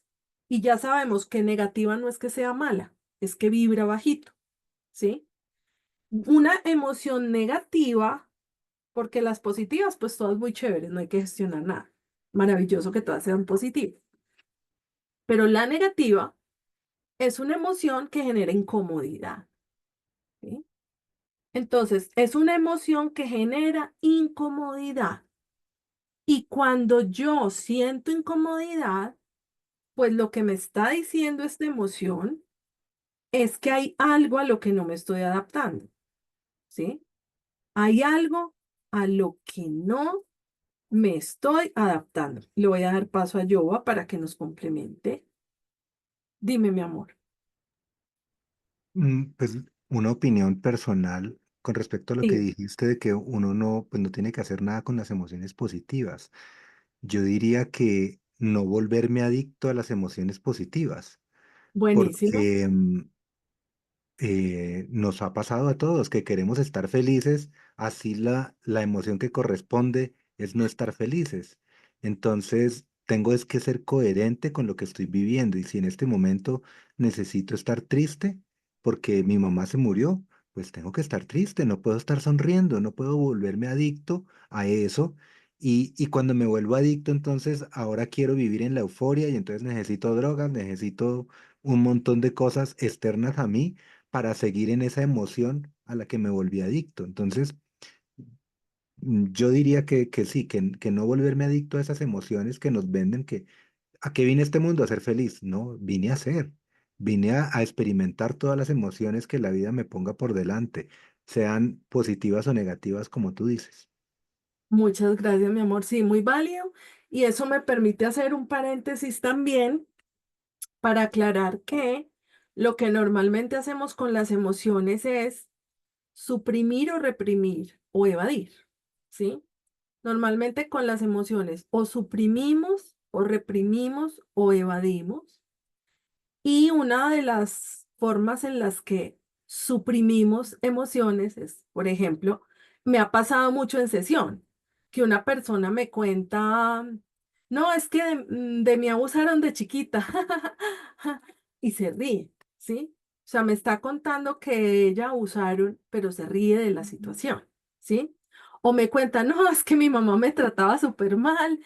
Speaker 1: y ya sabemos que negativa no es que sea mala, es que vibra bajito, ¿sí? Una emoción negativa, porque las positivas, pues todas muy chéveres, no hay que gestionar nada. Maravilloso que todas sean positivas. Pero la negativa es una emoción que genera incomodidad, ¿sí? Entonces, es una emoción que genera incomodidad. Y cuando yo siento incomodidad, pues lo que me está diciendo esta emoción es que hay algo a lo que no me estoy adaptando, ¿sí? Hay algo a lo que no me estoy adaptando. Le voy a dar paso a Yoba para que nos complemente. Dime, mi amor.
Speaker 2: Pues una opinión personal con respecto a lo que
Speaker 1: Sí,
Speaker 2: dijiste de que uno no, pues no tiene que hacer nada con las emociones positivas. Yo diría que no volverme adicto a las emociones positivas,
Speaker 1: buenísimo.
Speaker 2: porque nos ha pasado a todos que queremos estar felices, así la emoción que corresponde es no estar felices. Entonces, tengo es que ser coherente con lo que estoy viviendo y si en este momento necesito estar triste porque mi mamá se murió, pues tengo que estar triste, no puedo estar sonriendo, no puedo volverme adicto a eso. Y cuando me vuelvo adicto, entonces ahora quiero vivir en la euforia y entonces necesito drogas, necesito un montón de cosas externas a mí para seguir en esa emoción a la que me volví adicto. Entonces, yo diría que sí, que no volverme adicto a esas emociones que nos venden, que ¿a qué vine a este mundo? A ser feliz. No, vine a ser, vine a experimentar todas las emociones que la vida me ponga por delante, sean positivas o negativas, como tú dices.
Speaker 1: Muchas gracias, mi amor. Sí, muy válido. Y eso me permite hacer un paréntesis también para aclarar que lo que normalmente hacemos con las emociones es suprimir o reprimir o evadir, ¿sí? Normalmente con las emociones o suprimimos o reprimimos o evadimos. Y una de las formas en las que suprimimos emociones es, por ejemplo, me ha pasado mucho en sesión, que una persona me cuenta, no, es que de mí abusaron de chiquita y se ríe, ¿sí? O sea, me está contando que ella abusaron, pero se ríe de la situación, ¿sí? O me cuenta, no, es que mi mamá me trataba súper mal,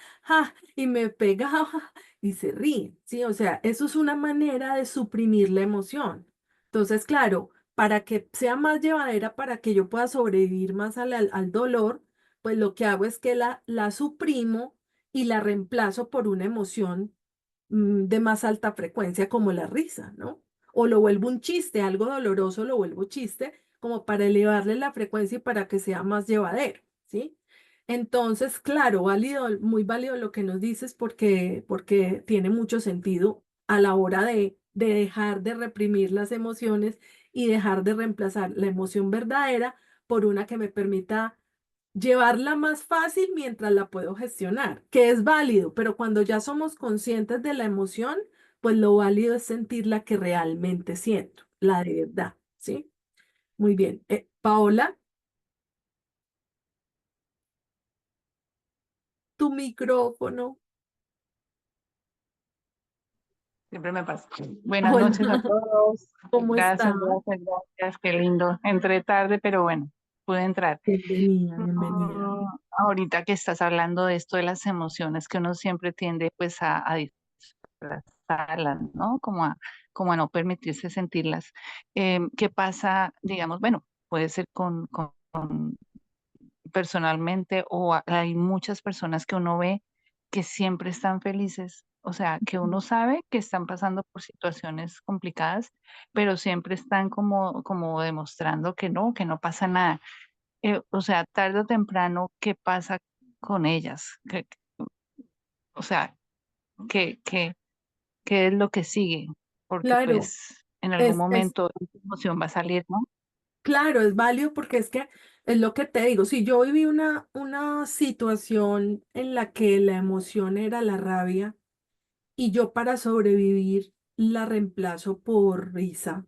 Speaker 1: y me pegaba, y se ríe, ¿sí? O sea, eso es una manera de suprimir la emoción. Entonces, claro, para que sea más llevadera, para que yo pueda sobrevivir más al dolor, pues lo que hago es que la suprimo y la reemplazo por una emoción de más alta frecuencia como la risa, ¿no? O lo vuelvo un chiste, algo doloroso lo vuelvo chiste, como para elevarle la frecuencia y para que sea más llevadero, ¿sí? Entonces, claro, válido, muy válido lo que nos dices porque tiene mucho sentido a la hora de dejar de reprimir las emociones y dejar de reemplazar la emoción verdadera por una que me permita llevarla más fácil mientras la puedo gestionar, que es válido, pero cuando ya somos conscientes de la emoción, pues lo válido es sentir la que realmente siento, la de verdad, ¿sí? Muy bien. Paola, tu micrófono.
Speaker 3: Siempre me pasa. Buenas
Speaker 1: Hola,
Speaker 3: noches a todos.
Speaker 1: ¿cómo
Speaker 3: Gracias,
Speaker 1: estás?
Speaker 3: gracias, gracias. Qué lindo. Entré tarde, pero bueno, pude entrar.
Speaker 1: Bienvenida, bienvenida.
Speaker 3: Ahorita que estás hablando de esto de las emociones que uno siempre tiende pues a disfrazarlas, ¿no? Como a no permitirse sentirlas. ¿Qué pasa, digamos, bueno, puede ser con personalmente o hay muchas personas que uno ve que siempre están felices, o sea, que uno sabe que están pasando por situaciones complicadas, pero siempre están como demostrando que no pasa nada. O sea, tarde o temprano, ¿qué pasa con ellas? O sea, ¿qué, qué, qué es lo que sigue? Porque
Speaker 1: Claro,
Speaker 3: pues en algún
Speaker 1: es
Speaker 3: momento esa emoción va a salir, ¿no?
Speaker 1: claro, es válido porque es que es lo que te digo. Si yo viví una situación en la que la emoción era la rabia, y yo para sobrevivir la reemplazo por risa,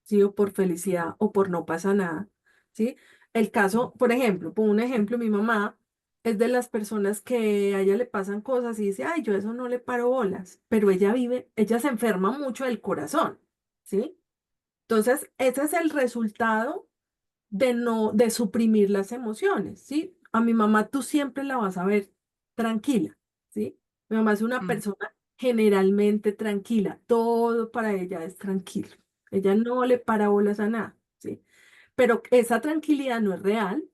Speaker 1: ¿sí? O por felicidad o por no pasa nada, ¿sí? El caso, por ejemplo, pongo un ejemplo, mi mamá es de las personas que a ella le pasan cosas y dice, ay, yo eso no le paro bolas, pero ella se enferma mucho del corazón, ¿sí? Entonces, ese es el resultado de suprimir las emociones, ¿sí? A mi mamá tú siempre la vas a ver tranquila, ¿sí? Mi mamá es una
Speaker 3: Mm,
Speaker 1: persona generalmente tranquila, todo para ella es tranquilo. Ella no le para bolas a nada, ¿sí? Pero esa tranquilidad no es real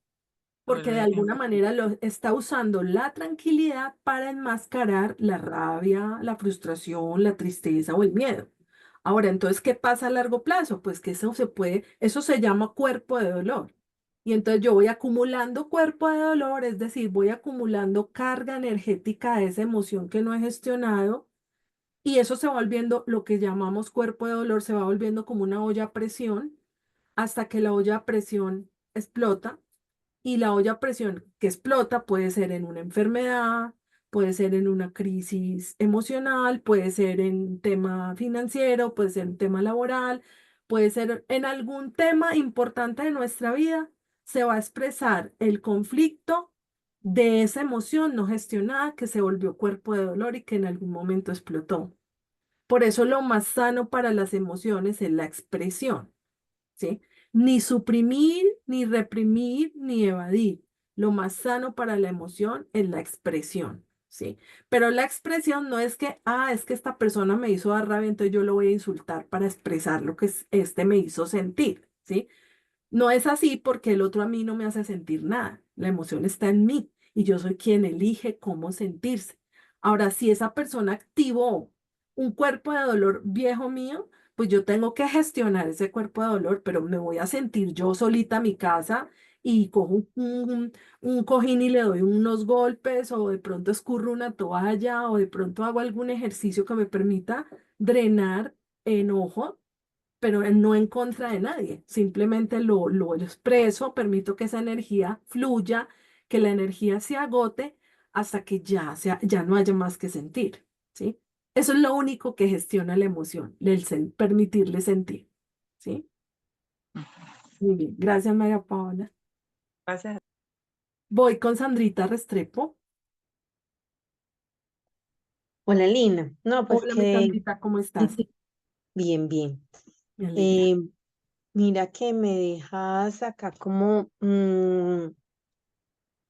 Speaker 1: porque de alguna manera lo está usando la tranquilidad para enmascarar la rabia, la frustración, la tristeza o el miedo. Ahora, entonces, ¿qué pasa a largo plazo? Pues que eso se llama cuerpo de dolor. Y entonces yo voy acumulando cuerpo de dolor, es decir, voy acumulando carga energética de esa emoción que no he gestionado y eso se va volviendo lo que llamamos cuerpo de dolor, se va volviendo como una olla a presión hasta que la olla a presión explota y la olla a presión que explota puede ser en una enfermedad, puede ser en una crisis emocional, puede ser en tema financiero, puede ser en tema laboral, puede ser en algún tema importante de nuestra vida. Se va a expresar el conflicto de esa emoción no gestionada que se volvió cuerpo de dolor y que en algún momento explotó. Por eso lo más sano para las emociones es la expresión. ¿Sí? Ni suprimir, ni reprimir, ni evadir. Lo más sano para la emoción es la expresión, ¿sí? Pero la expresión no es que, es que esta persona me hizo dar rabia, entonces yo lo voy a insultar para expresar lo que este me hizo sentir, ¿sí? No es así porque el otro a mí no me hace sentir nada. La emoción está en mí y yo soy quien elige cómo sentirse. Ahora, si esa persona activó un cuerpo de dolor viejo mío, pues yo tengo que gestionar ese cuerpo de dolor, pero me voy a sentir yo solita en mi casa y cojo un cojín y le doy unos golpes o de pronto escurro una toalla o de pronto hago algún ejercicio que me permita drenar enojo pero no en contra de nadie, simplemente lo expreso, permito que esa energía fluya, que la energía se agote hasta que ya no haya más que sentir, ¿sí? Eso es lo único que gestiona la emoción, permitirle sentir, ¿sí? Muy bien, gracias María Paola.
Speaker 3: Gracias.
Speaker 1: Voy con Sandrita Restrepo.
Speaker 4: Hola Lina, no, pues
Speaker 1: Hola, mi
Speaker 4: que
Speaker 1: Sandrita, ¿cómo estás?
Speaker 4: bien, bien.
Speaker 1: Me alegra.
Speaker 4: Eh, Mira que me dejas acá como,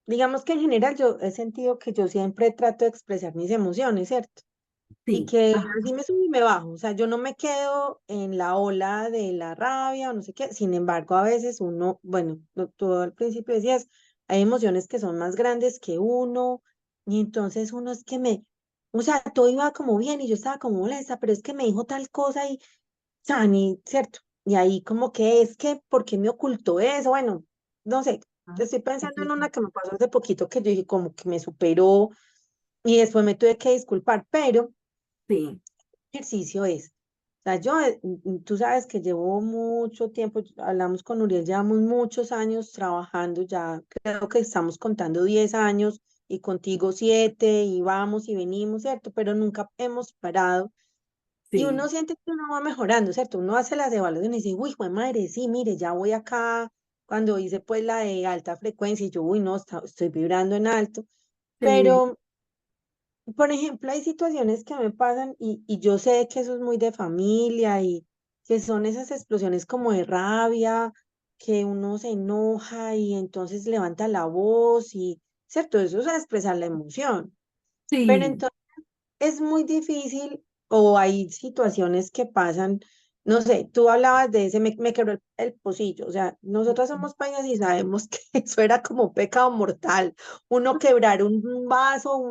Speaker 4: digamos que en general yo he sentido que yo siempre trato de expresar mis emociones, ¿cierto? Y
Speaker 1: Sí,
Speaker 4: que
Speaker 1: ajá,
Speaker 4: así me subo y me bajo, o sea, yo no me quedo en la ola de la rabia o no sé qué, sin embargo, a veces uno, bueno, tú al principio decías, hay emociones que son más grandes que uno, y entonces uno es que o sea, todo iba como bien y yo estaba como molesta, pero es que me dijo tal cosa y, sea, ni, ¿cierto? Y ahí como que es que, ¿por qué me ocultó eso? Bueno, no sé,
Speaker 1: Ah,
Speaker 4: Estoy pensando en
Speaker 1: ok.
Speaker 4: una que me pasó hace poquito que yo dije como que me superó y después me tuve que disculpar, pero
Speaker 1: Sí,
Speaker 4: ejercicio es. O sea, yo, tú sabes que llevo mucho tiempo, hablamos con Uriel, llevamos muchos años trabajando, ya creo que estamos contando 10 años y contigo 7 y vamos y venimos, ¿cierto? Pero nunca hemos parado y uno
Speaker 1: sí,
Speaker 4: siente que uno va mejorando, ¿cierto? Uno hace las evaluaciones y dice, uy, jue madre, sí, mire, ya voy acá, cuando hice pues la de alta frecuencia y yo, uy, no, estoy vibrando en alto,
Speaker 1: sí,
Speaker 4: pero por ejemplo, hay situaciones que me pasan y yo sé que eso es muy de familia y que son esas explosiones como de rabia, que uno se enoja y entonces levanta la voz y, ¿cierto? Eso es expresar la emoción. Pero
Speaker 1: sí,
Speaker 4: entonces es muy difícil o hay situaciones que pasan, no sé, tú hablabas de ese, me quebró el pocillo, o sea, nosotros somos paisas y sabemos que eso era como pecado mortal, uno quebrar un vaso,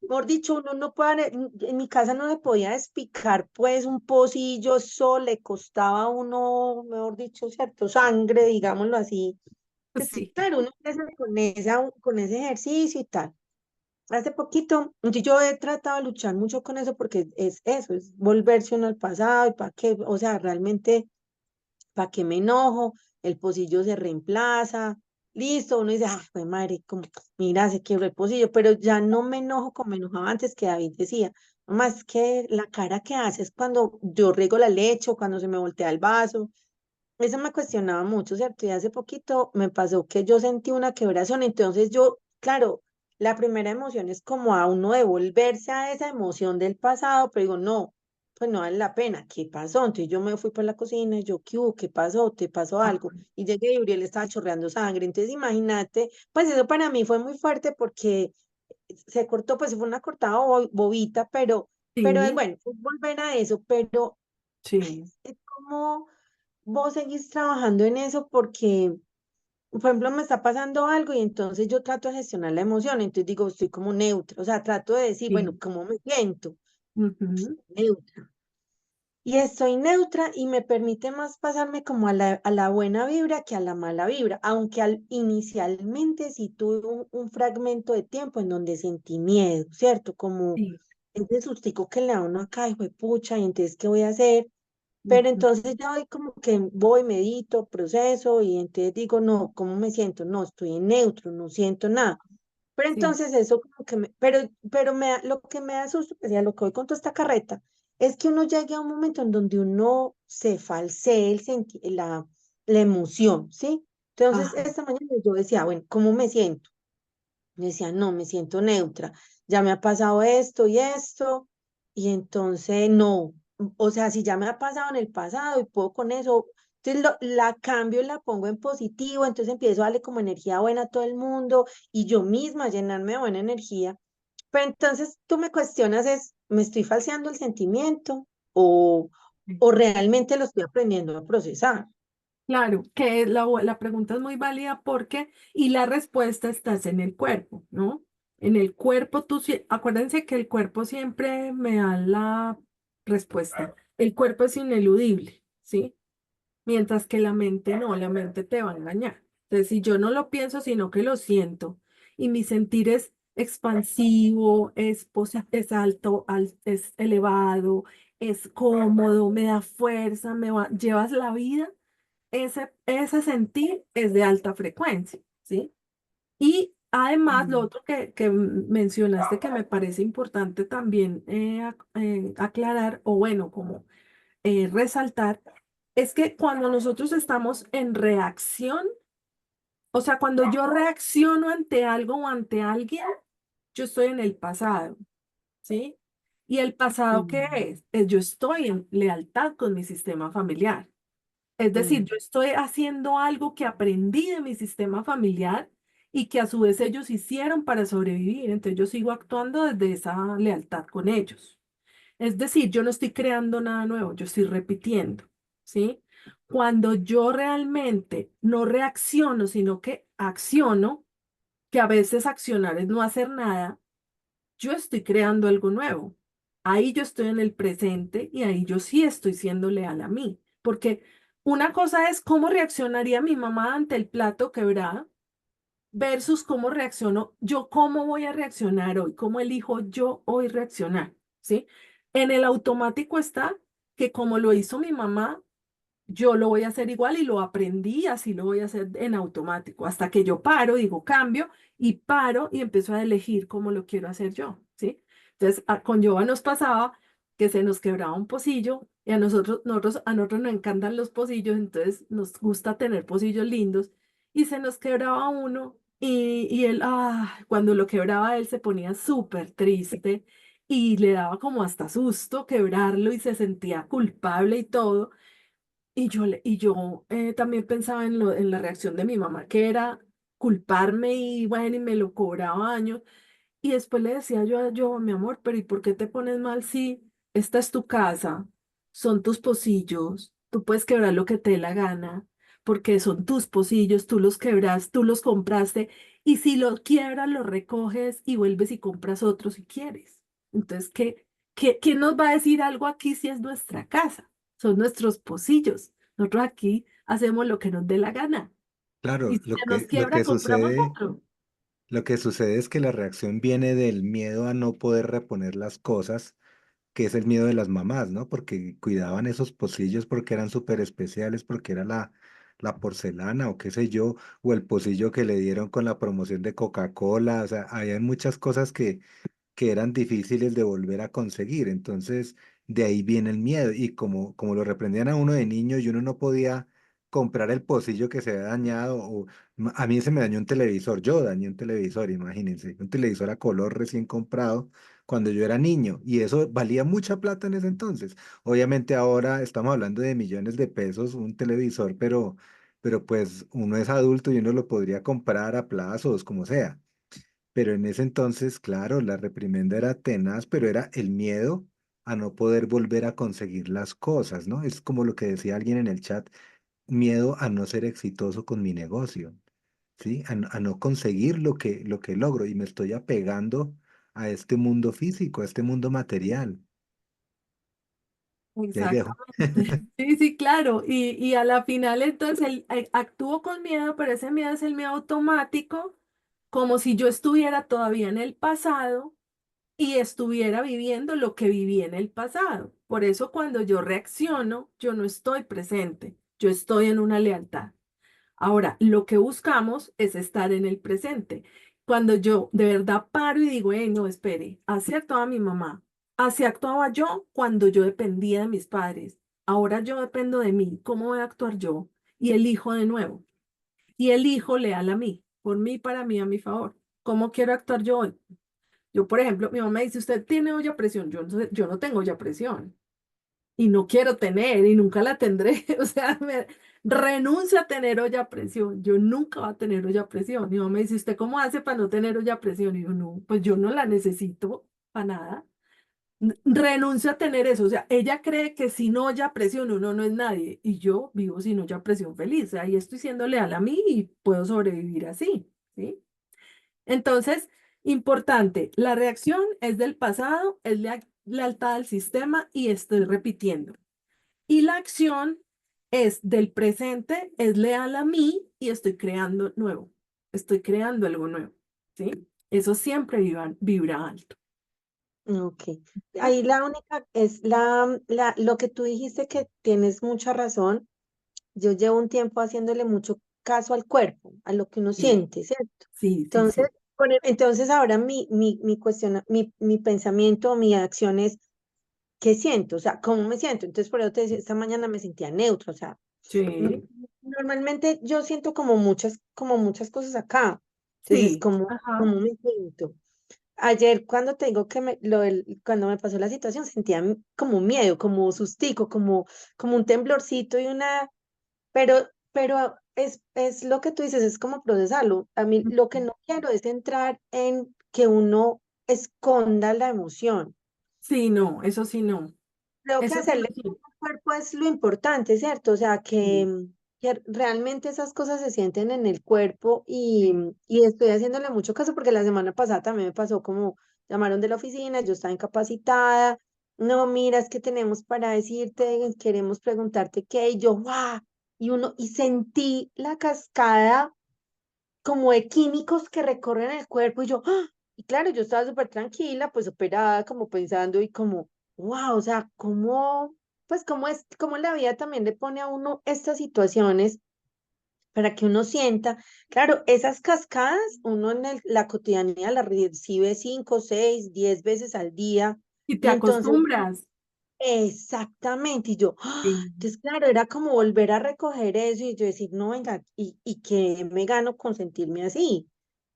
Speaker 4: mejor dicho, uno no puede, en mi casa no le podía despicar pues un pocillo, eso le costaba a uno, mejor dicho, cierto, sangre, digámoslo así. Pues
Speaker 1: sí,
Speaker 4: claro, uno empieza con ese ejercicio y tal. Hace poquito, yo he tratado de luchar mucho con eso porque es eso, es volverse uno al pasado y para qué, o sea, realmente, ¿para qué me enojo? El pocillo se reemplaza, listo, uno dice, ah, pues madre, como, mira, se quebró el pocillo, pero ya no me enojo como me enojaba antes que David decía, más que la cara que hace es cuando yo riego la leche o cuando se me voltea el vaso, eso me cuestionaba mucho, ¿cierto? Y hace poquito me pasó que yo sentí una quebración, entonces yo, claro, la primera emoción es como a uno devolverse a esa emoción del pasado, pero digo, no, pues no vale la pena, ¿qué pasó? Entonces yo me fui por la cocina y yo, ¿qué hubo? ¿Qué pasó? ¿Te pasó algo?
Speaker 1: ajá,
Speaker 4: Y llegué y Uriel estaba chorreando sangre, entonces imagínate, pues eso para mí fue muy fuerte porque se cortó, pues fue una cortada bobita, pero
Speaker 1: sí,
Speaker 4: bueno, es volver a eso, pero
Speaker 1: sí,
Speaker 4: es como vos seguís trabajando en eso porque, por ejemplo, me está pasando algo y entonces yo trato de gestionar la emoción, entonces digo, estoy como neutra, o sea, trato de decir, bueno,
Speaker 1: sí,
Speaker 4: ¿cómo me siento?
Speaker 1: ujú,
Speaker 4: Neutra. Y estoy neutra y me permite más pasarme como a la buena vibra que a la mala vibra, aunque inicialmente sí tuve un fragmento de tiempo en donde sentí miedo, ¿cierto? Como
Speaker 1: sí,
Speaker 4: ese sustico que le da a uno acá, hijo de pucha, y entonces, ¿qué voy a hacer? Pero
Speaker 1: ujú,
Speaker 4: entonces ya hoy como que voy, medito, proceso y entonces digo, no, ¿cómo me siento? No, estoy en neutro, no siento nada. Pero
Speaker 1: sí,
Speaker 4: entonces eso como que pero lo que me da susto, pues ya lo que voy con toda esta carreta, es que uno llegue a un momento en donde uno se falsee la emoción, ¿sí? Entonces
Speaker 1: ajá,
Speaker 4: esta mañana yo decía, bueno, ¿cómo me siento? Me decía, no, me siento neutra, ya me ha pasado esto y esto, y entonces no, o sea, si ya me ha pasado en el pasado y puedo con eso, entonces la cambio y la pongo en positivo, entonces empiezo a darle como energía buena a todo el mundo y yo misma a llenarme de buena energía. Pero entonces tú me cuestionas es, ¿me estoy falseando el sentimiento o,
Speaker 1: sí.
Speaker 4: o realmente lo estoy aprendiendo a procesar?
Speaker 1: Claro, que la pregunta es muy válida porque, y la respuesta estás en el cuerpo, ¿no? En el cuerpo, acuérdense que el cuerpo siempre me da la respuesta. El cuerpo es ineludible, ¿sí? Mientras que la mente no, la mente te va a engañar. Entonces, si yo no lo pienso, sino que lo siento, y mi sentir es expansivo, es alto, es elevado, es cómodo, me da fuerza, llevas la vida, ese sentir es de alta frecuencia, ¿sí? Y además, lo
Speaker 4: Mm.
Speaker 1: otro que mencionaste que me parece importante también aclarar, o bueno, como resaltar, es que cuando nosotros estamos en reacción, o sea, cuando yo reacciono ante algo o ante alguien, yo estoy en el pasado, ¿sí? ¿Y el pasado qué
Speaker 4: Mm,
Speaker 1: es? Yo estoy en lealtad con mi sistema familiar. Es decir,
Speaker 4: mm,
Speaker 1: yo estoy haciendo algo que aprendí de mi sistema familiar y que a su vez ellos hicieron para sobrevivir. Entonces yo sigo actuando desde esa lealtad con ellos. Es decir, yo no estoy creando nada nuevo, yo estoy repitiendo, ¿sí? Cuando yo realmente no reacciono, sino que acciono, que a veces accionar es no hacer nada, yo estoy creando algo nuevo. Ahí yo estoy en el presente y ahí yo sí estoy siendo leal a mí. Porque una cosa es cómo reaccionaría mi mamá ante el plato quebrado versus cómo reacciono yo, cómo voy a reaccionar hoy, cómo elijo yo hoy reaccionar, ¿sí? En el automático está que como lo hizo mi mamá, yo lo voy a hacer igual y lo aprendí, así lo voy a hacer en automático, hasta que yo paro, digo cambio y paro y empiezo a elegir cómo lo quiero hacer yo, ¿sí? Entonces, con Yoba nos pasaba que se nos quebraba un pocillo y a nosotros nos encantan los pocillos, entonces nos gusta tener pocillos lindos y se nos quebraba uno y él, cuando lo quebraba él se ponía súper triste y le daba como hasta susto quebrarlo y se sentía culpable y todo. Y yo también pensaba en la reacción de mi mamá, que era culparme y bueno, y me lo cobraba años. Y después le decía yo, mi amor, pero ¿y por qué te pones mal si esta es tu casa, son tus pocillos, tú puedes quebrar lo que te dé la gana, porque son tus pocillos, tú los quebras, tú los compraste, y si los quiebras, los recoges y vuelves y compras otros si quieres. Entonces, ¿quién nos va a decir algo aquí si es nuestra casa? Son nuestros pocillos. Nosotros aquí hacemos lo que nos dé la gana. Y
Speaker 2: Claro,
Speaker 1: si se nos quiebra, compramos otro.
Speaker 2: lo que sucede es que la reacción viene del miedo a no poder reponer las cosas, que es el miedo de las mamás, ¿no? Porque cuidaban esos pocillos porque eran súper especiales, porque era la porcelana o qué sé yo, o el pocillo que le dieron con la promoción de Coca-Cola, o sea, había muchas cosas que eran difíciles de volver a conseguir. Entonces, de ahí viene el miedo. Y como lo reprendían a uno de niño y uno no podía comprar el pocillo que se había dañado, a mí se me dañó un televisor, yo dañé un televisor, imagínense, un televisor a color recién comprado cuando yo era niño, y eso valía mucha plata en ese entonces. Obviamente ahora estamos hablando de millones de pesos un televisor, pero pues uno es adulto y uno lo podría comprar a plazos, como sea. Pero en ese entonces, claro, la reprimenda era tenaz, pero era el miedo a no poder volver a conseguir las cosas, ¿no? Es como lo que decía alguien en el chat, miedo a no ser exitoso con mi negocio, ¿sí? A no conseguir lo que logro y me estoy apegando a este mundo físico, a este mundo material. Y ahí dejo.
Speaker 1: Exactamente. Sí, sí, claro. Y a la final entonces actúo con miedo, pero ese miedo es el miedo automático, como si yo estuviera todavía en el pasado y estuviera viviendo lo que viví en el pasado. Por eso cuando yo reacciono, yo no estoy presente, yo estoy en una lealtad. Ahora, lo que buscamos es estar en el presente. Cuando yo de verdad paro y digo, no, espere, así actuaba mi mamá, así actuaba yo cuando yo dependía de mis padres. Ahora yo dependo de mí, ¿cómo voy a actuar yo? Y elijo de nuevo. Y elijo leal a mí, por mí, para mí, a mi favor. ¿Cómo quiero actuar yo hoy? Yo, por ejemplo, mi mamá dice, ¿usted tiene olla a presión? Yo no tengo olla a presión y no quiero tener y nunca la tendré. O sea, renuncio a tener olla a presión. Yo nunca voy a tener olla a presión. Mi mamá me dice, ¿usted cómo hace para no tener olla a presión? Y yo, no, pues yo no la necesito para nada. Renuncio a tener eso. O sea, ella cree que sin olla a presión uno no es nadie y yo vivo sin olla a presión feliz. O sea, ahí estoy siendo leal a mí y puedo sobrevivir así, ¿sí? Entonces, importante, la reacción es del pasado, es lealtad al sistema y estoy repitiendo. Y la acción es del presente, es leal a mí y estoy creando nuevo. Estoy creando algo nuevo, ¿sí? Eso siempre vibra alto.
Speaker 4: Ok. Ahí la única es lo que tú dijiste que tienes mucha razón. Yo llevo un tiempo haciéndole mucho caso al cuerpo, a lo que uno
Speaker 1: Sí,
Speaker 4: siente, ¿cierto?
Speaker 1: sí, sí,
Speaker 4: Entonces,
Speaker 1: sí.
Speaker 4: entonces ahora mi pensamiento, mi acción es, ¿qué siento? O sea, ¿cómo me siento? Entonces, por eso te decía, esta mañana me sentía neutra, o sea, no-
Speaker 1: Sí,
Speaker 4: normalmente yo siento como muchas cosas acá. Entonces,
Speaker 1: sí, ajá.
Speaker 4: ¿cómo me siento? Ayer cuando te digo cuando me pasó la situación, sentía como miedo, como sustico, como un temblorcito y pero es lo que tú dices, es como procesarlo. A mí lo que no quiero es entrar en que uno esconda la emoción.
Speaker 1: Sí, no, eso sí no.
Speaker 4: Creo que
Speaker 1: Eso sí,
Speaker 4: hacerle
Speaker 1: sí.
Speaker 4: al cuerpo es lo importante, ¿cierto? O sea,
Speaker 1: Sí,
Speaker 4: que realmente esas cosas se sienten en el cuerpo
Speaker 1: sí.
Speaker 4: y estoy haciéndole mucho caso porque la semana pasada también me pasó como llamaron de la oficina, yo estaba incapacitada, no, mira, es que tenemos para decirte, queremos preguntarte qué, y yo, ¡guau! Y sentí la cascada como de químicos que recorren el cuerpo y yo, ¡ah! Y claro, yo estaba súper tranquila, pues operada, como pensando y como, wow, o sea, cómo, pues cómo la vida también le pone a uno estas situaciones para que uno sienta, claro, esas cascadas, uno en la cotidianidad las recibe 5, 6, 10 veces al día,
Speaker 1: Y te
Speaker 4: y entonces,
Speaker 1: acostumbras.
Speaker 4: exactamente, y yo, ¡ah!
Speaker 1: Sí.
Speaker 4: Entonces, claro, era como volver a recoger eso y yo decir, no, venga, y que me gano con sentirme así.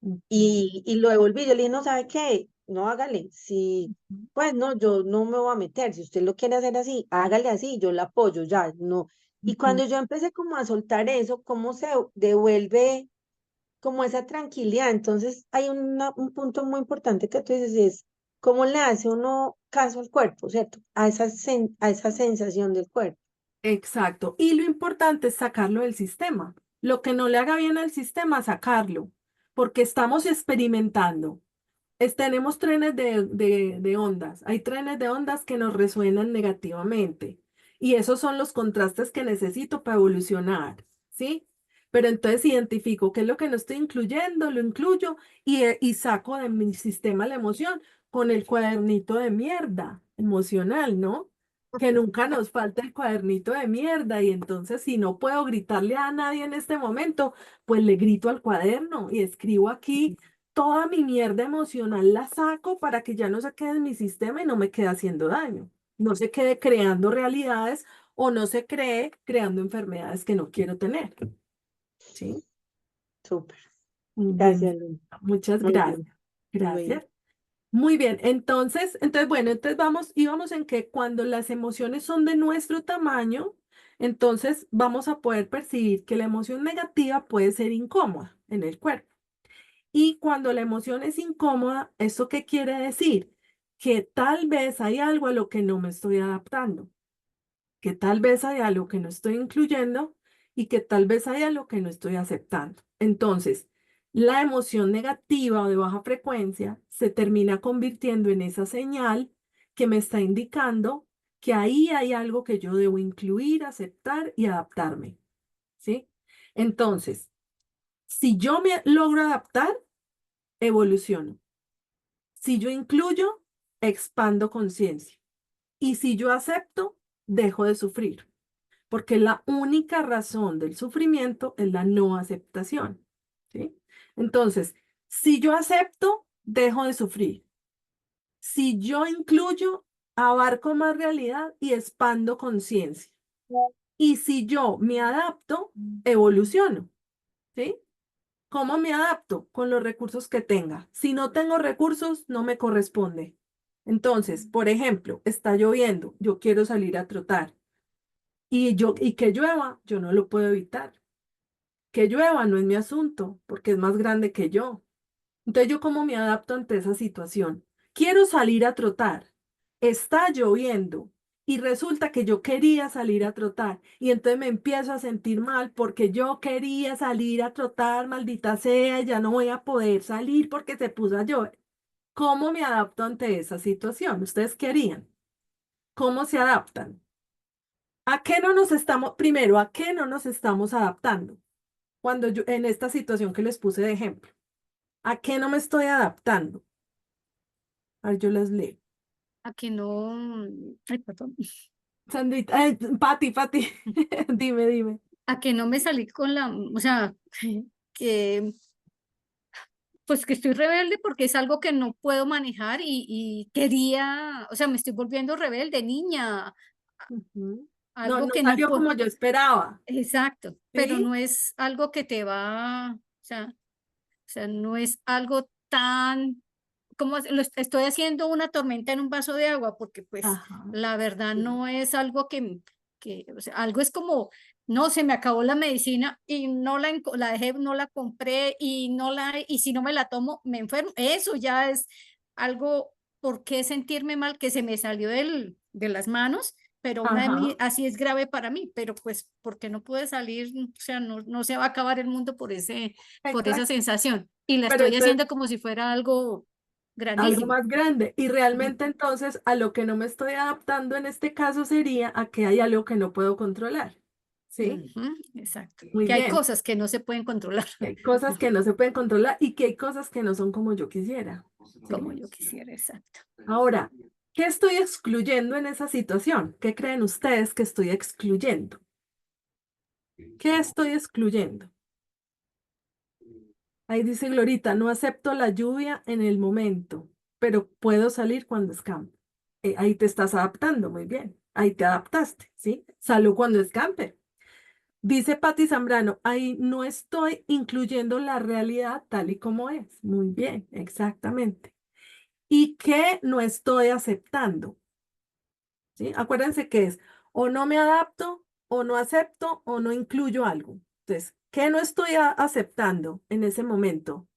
Speaker 1: Ujú,
Speaker 4: Y lo devolví, yo le dije, no, ¿sabe qué? No hágale, si,
Speaker 1: ujú,
Speaker 4: pues no, yo no me voy a meter, si usted lo quiere hacer así, hágale así, yo la apoyo, ya, no. Y
Speaker 1: ujú.
Speaker 4: cuando yo empecé como a soltar eso, cómo se devuelve como esa tranquilidad, entonces hay un punto muy importante que tú dices, es cómo le hace uno caso al cuerpo, ¿cierto? A esa sensación del cuerpo.
Speaker 1: Exacto. Y lo importante es sacarlo del sistema. Lo que no le haga bien al sistema, sacarlo, porque estamos experimentando. Tenemos trenes de ondas. Hay trenes de ondas que nos resuenan negativamente. Y esos son los contrastes que necesito para evolucionar, ¿sí? Pero entonces identifico qué es lo que no estoy incluyendo, lo incluyo y saco de mi sistema la emoción con el cuadernito de mierda emocional, ¿no? Que nunca nos falta el cuadernito de mierda. Y entonces si no puedo gritarle a nadie en este momento, pues le grito al cuaderno y escribo aquí toda mi mierda emocional, la saco para que ya no se quede en mi sistema y no me quede haciendo daño. No se quede creando realidades o no se cree creando enfermedades que no quiero tener. ¿Sí?
Speaker 4: Súper,
Speaker 1: Bien,
Speaker 4: gracias, Luna.
Speaker 1: muchas
Speaker 4: Muy bien,
Speaker 1: gracias.
Speaker 4: muy bien.
Speaker 1: Gracias. Muy bien, bueno, entonces íbamos en que cuando las emociones son de nuestro tamaño, entonces vamos a poder percibir que la emoción negativa puede ser incómoda en el cuerpo. Y cuando la emoción es incómoda, ¿eso qué quiere decir? Que tal vez hay algo a lo que no me estoy adaptando, que tal vez hay algo que no estoy incluyendo y que tal vez hay algo que no estoy aceptando. Entonces, la emoción negativa o de baja frecuencia se termina convirtiendo en esa señal que me está indicando que ahí hay algo que yo debo incluir, aceptar y adaptarme, ¿sí? Entonces, si yo me logro adaptar, evoluciono. Si yo incluyo, expando conciencia. Y si yo acepto, dejo de sufrir. Porque la única razón del sufrimiento es la no aceptación. ¿Sí? Entonces, si yo acepto, dejo de sufrir. Si yo incluyo, abarco más realidad y expando conciencia. Y si yo me adapto, evoluciono. ¿Sí? ¿Cómo me adapto? Con los recursos que tenga. Si no tengo recursos, no me corresponde. Entonces, por ejemplo, está lloviendo, yo quiero salir a trotar y que llueva, yo no lo puedo evitar. Que llueva no es mi asunto, porque es más grande que yo. Entonces, ¿yo cómo me adapto ante esa situación? Quiero salir a trotar. Está lloviendo y resulta que yo quería salir a trotar y entonces me empiezo a sentir mal porque yo quería salir a trotar, maldita sea, ya no voy a poder salir porque se puso a llover. ¿Cómo me adapto ante esa situación? ¿Ustedes querían? ¿Cómo se adaptan? ¿A qué no nos estamos, primero, a qué no nos estamos adaptando? Cuando yo, en esta situación que les puse de ejemplo, ¿a qué no me estoy adaptando? A ver, yo las leo.
Speaker 5: A que no, ay, perdón,
Speaker 1: Sandrita, Pati, dime.
Speaker 5: a que no me salí con o sea, que pues que estoy rebelde porque es algo que no puedo manejar y quería, o sea, me estoy volviendo rebelde, niña,
Speaker 1: Ujú. No,
Speaker 5: algo
Speaker 1: no
Speaker 5: que no
Speaker 1: salió
Speaker 5: puedo,
Speaker 1: como yo esperaba,
Speaker 5: exacto, pero
Speaker 1: ¿sí?
Speaker 5: no es algo que te va, o sea, no es algo tan, como estoy haciendo una tormenta en un vaso de agua, porque pues
Speaker 1: Ajá.
Speaker 5: la verdad
Speaker 1: Sí.
Speaker 5: no es algo o sea, algo es como, no, se me acabó la medicina y no la dejé, no la compré y si no me la tomo, me enfermo. Eso ya es algo, ¿por qué sentirme mal que se me salió de las manos? Pero
Speaker 1: Ajá.
Speaker 5: así es grave para mí, pero pues porque no puede salir, o sea, no se va a acabar el mundo por esa
Speaker 1: Exacto.
Speaker 5: sensación. Y la
Speaker 1: Pero
Speaker 5: estoy
Speaker 1: entonces,
Speaker 5: haciendo como si fuera algo
Speaker 1: algo
Speaker 5: grandísimo.
Speaker 1: más grande. Y
Speaker 5: Ujú.
Speaker 1: realmente entonces a lo que no me estoy adaptando en este caso sería a que hay algo que no puedo controlar, ¿sí?
Speaker 5: Exacto.
Speaker 1: Muy
Speaker 5: Que hay
Speaker 1: bien.
Speaker 5: cosas que no se pueden controlar,
Speaker 1: Hay cosas que no se pueden controlar y que hay cosas que no son como yo quisiera. ¿sí?
Speaker 5: como yo quisiera, exacto.
Speaker 1: Ahora, ¿qué estoy excluyendo en esa situación? ¿Qué creen ustedes que estoy excluyendo? ¿Qué estoy excluyendo? Ahí dice Glorita, no acepto la lluvia en el momento, pero puedo salir cuando escampe. Ahí te estás adaptando, muy bien. Ahí te adaptaste, ¿sí? Salgo cuando escampe. Dice Patti Zambrano, ahí no estoy incluyendo la realidad tal y como es. Muy bien, exactamente. ¿Y qué no estoy aceptando? ¿Sí? Acuérdense que es o no me adapto, o no acepto, o no incluyo algo. Entonces, ¿qué no estoy aceptando en ese momento?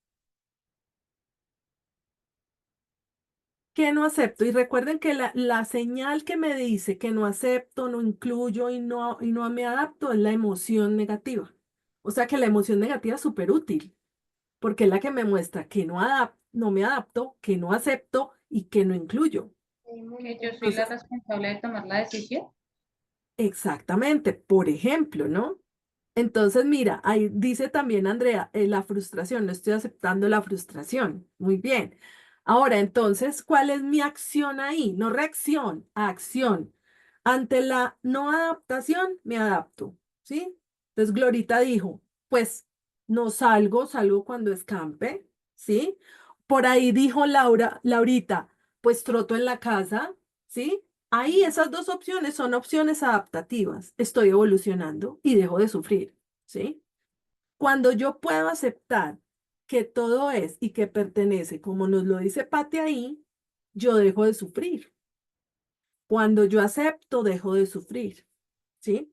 Speaker 1: ¿Qué no acepto? Y recuerden que la señal que me dice que no acepto, no incluyo y no me adapto es la emoción negativa. O sea que la emoción negativa es súper útil, porque es la que me muestra que no me adapto, que no acepto y que no incluyo.
Speaker 6: Que yo soy la
Speaker 1: Entonces,
Speaker 6: responsable de tomar la decisión.
Speaker 1: exactamente, por ejemplo, ¿no? Entonces, mira, ahí dice también Andrea, la frustración, no estoy aceptando la frustración. Muy bien. Ahora, entonces, ¿cuál es mi acción ahí? No reacción, acción. Ante la no adaptación, me adapto, ¿sí? Entonces, Glorita dijo, pues no salgo, salgo cuando escampe, ¿sí? Por ahí dijo Laurita, pues troto en la casa, ¿sí? Ahí esas dos opciones son opciones adaptativas. Estoy evolucionando y dejo de sufrir, ¿sí? Cuando yo puedo aceptar que todo es y que pertenece, como nos lo dice Pati ahí, yo dejo de sufrir. Cuando yo acepto, dejo de sufrir, ¿sí?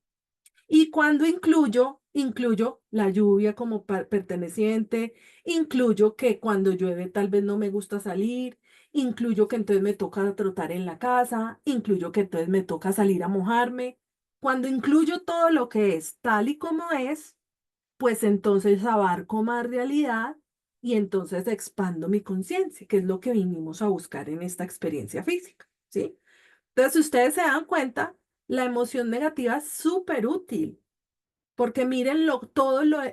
Speaker 1: Y cuando incluyo la lluvia como perteneciente, incluyo que cuando llueve tal vez no me gusta salir, incluyo que entonces me toca trotar en la casa, incluyo que entonces me toca salir a mojarme. Cuando incluyo todo lo que es tal y como es, pues entonces abarco más realidad y entonces expando mi conciencia, que es lo que vinimos a buscar en esta experiencia física, ¿sí? Entonces, si ustedes se dan cuenta, la emoción negativa es súper útil porque miren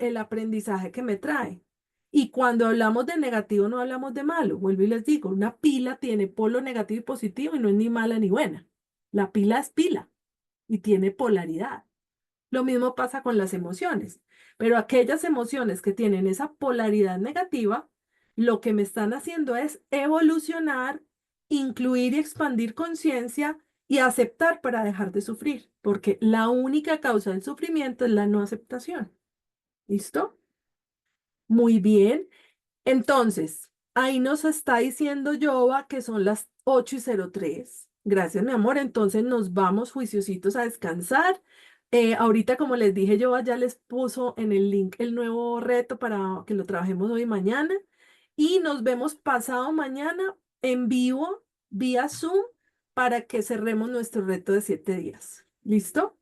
Speaker 1: el aprendizaje que me trae. Y cuando hablamos de negativo, no hablamos de malo. Vuelvo y les digo, una pila tiene polo negativo y positivo y no es ni mala ni buena. La pila es pila y tiene polaridad. Lo mismo pasa con las emociones, pero aquellas emociones que tienen esa polaridad negativa, lo que me están haciendo es evolucionar, incluir y expandir conciencia y aceptar para dejar de sufrir, porque la única causa del sufrimiento es la no aceptación. ¿Listo? Muy bien. Entonces, ahí nos está diciendo Yoba que son las 8:03. Gracias, mi amor. Entonces nos vamos juiciositos a descansar. Ahorita, como les dije, Yoba ya les puso en el link el nuevo reto para que lo trabajemos hoy y mañana. Y nos vemos pasado mañana en vivo, vía Zoom, para que cerremos nuestro reto de 7 días. ¿Listo?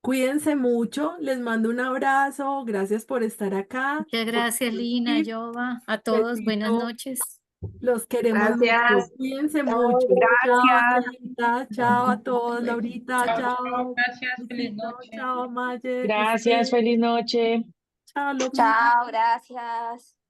Speaker 1: Cuídense mucho. Les mando un abrazo. Gracias por estar acá.
Speaker 5: Muchas
Speaker 1: Por
Speaker 5: gracias, Lina,
Speaker 1: compartir.
Speaker 5: Yoba, a todos, buenas
Speaker 1: Besito.
Speaker 5: noches.
Speaker 1: Los queremos mucho.
Speaker 6: Gracias.
Speaker 1: Cuídense
Speaker 4: Chao,
Speaker 1: mucho. Chao,
Speaker 3: Gracias.
Speaker 1: Angelita. Chao a todos. Laurita.
Speaker 6: Chao, chao.
Speaker 1: Chao.
Speaker 6: Gracias. Feliz
Speaker 1: Luisito.
Speaker 6: noche.
Speaker 1: Chao, Maye.
Speaker 7: Gracias,
Speaker 1: José.
Speaker 7: feliz noche.
Speaker 1: Chao, Lomi.
Speaker 8: Chao, gracias.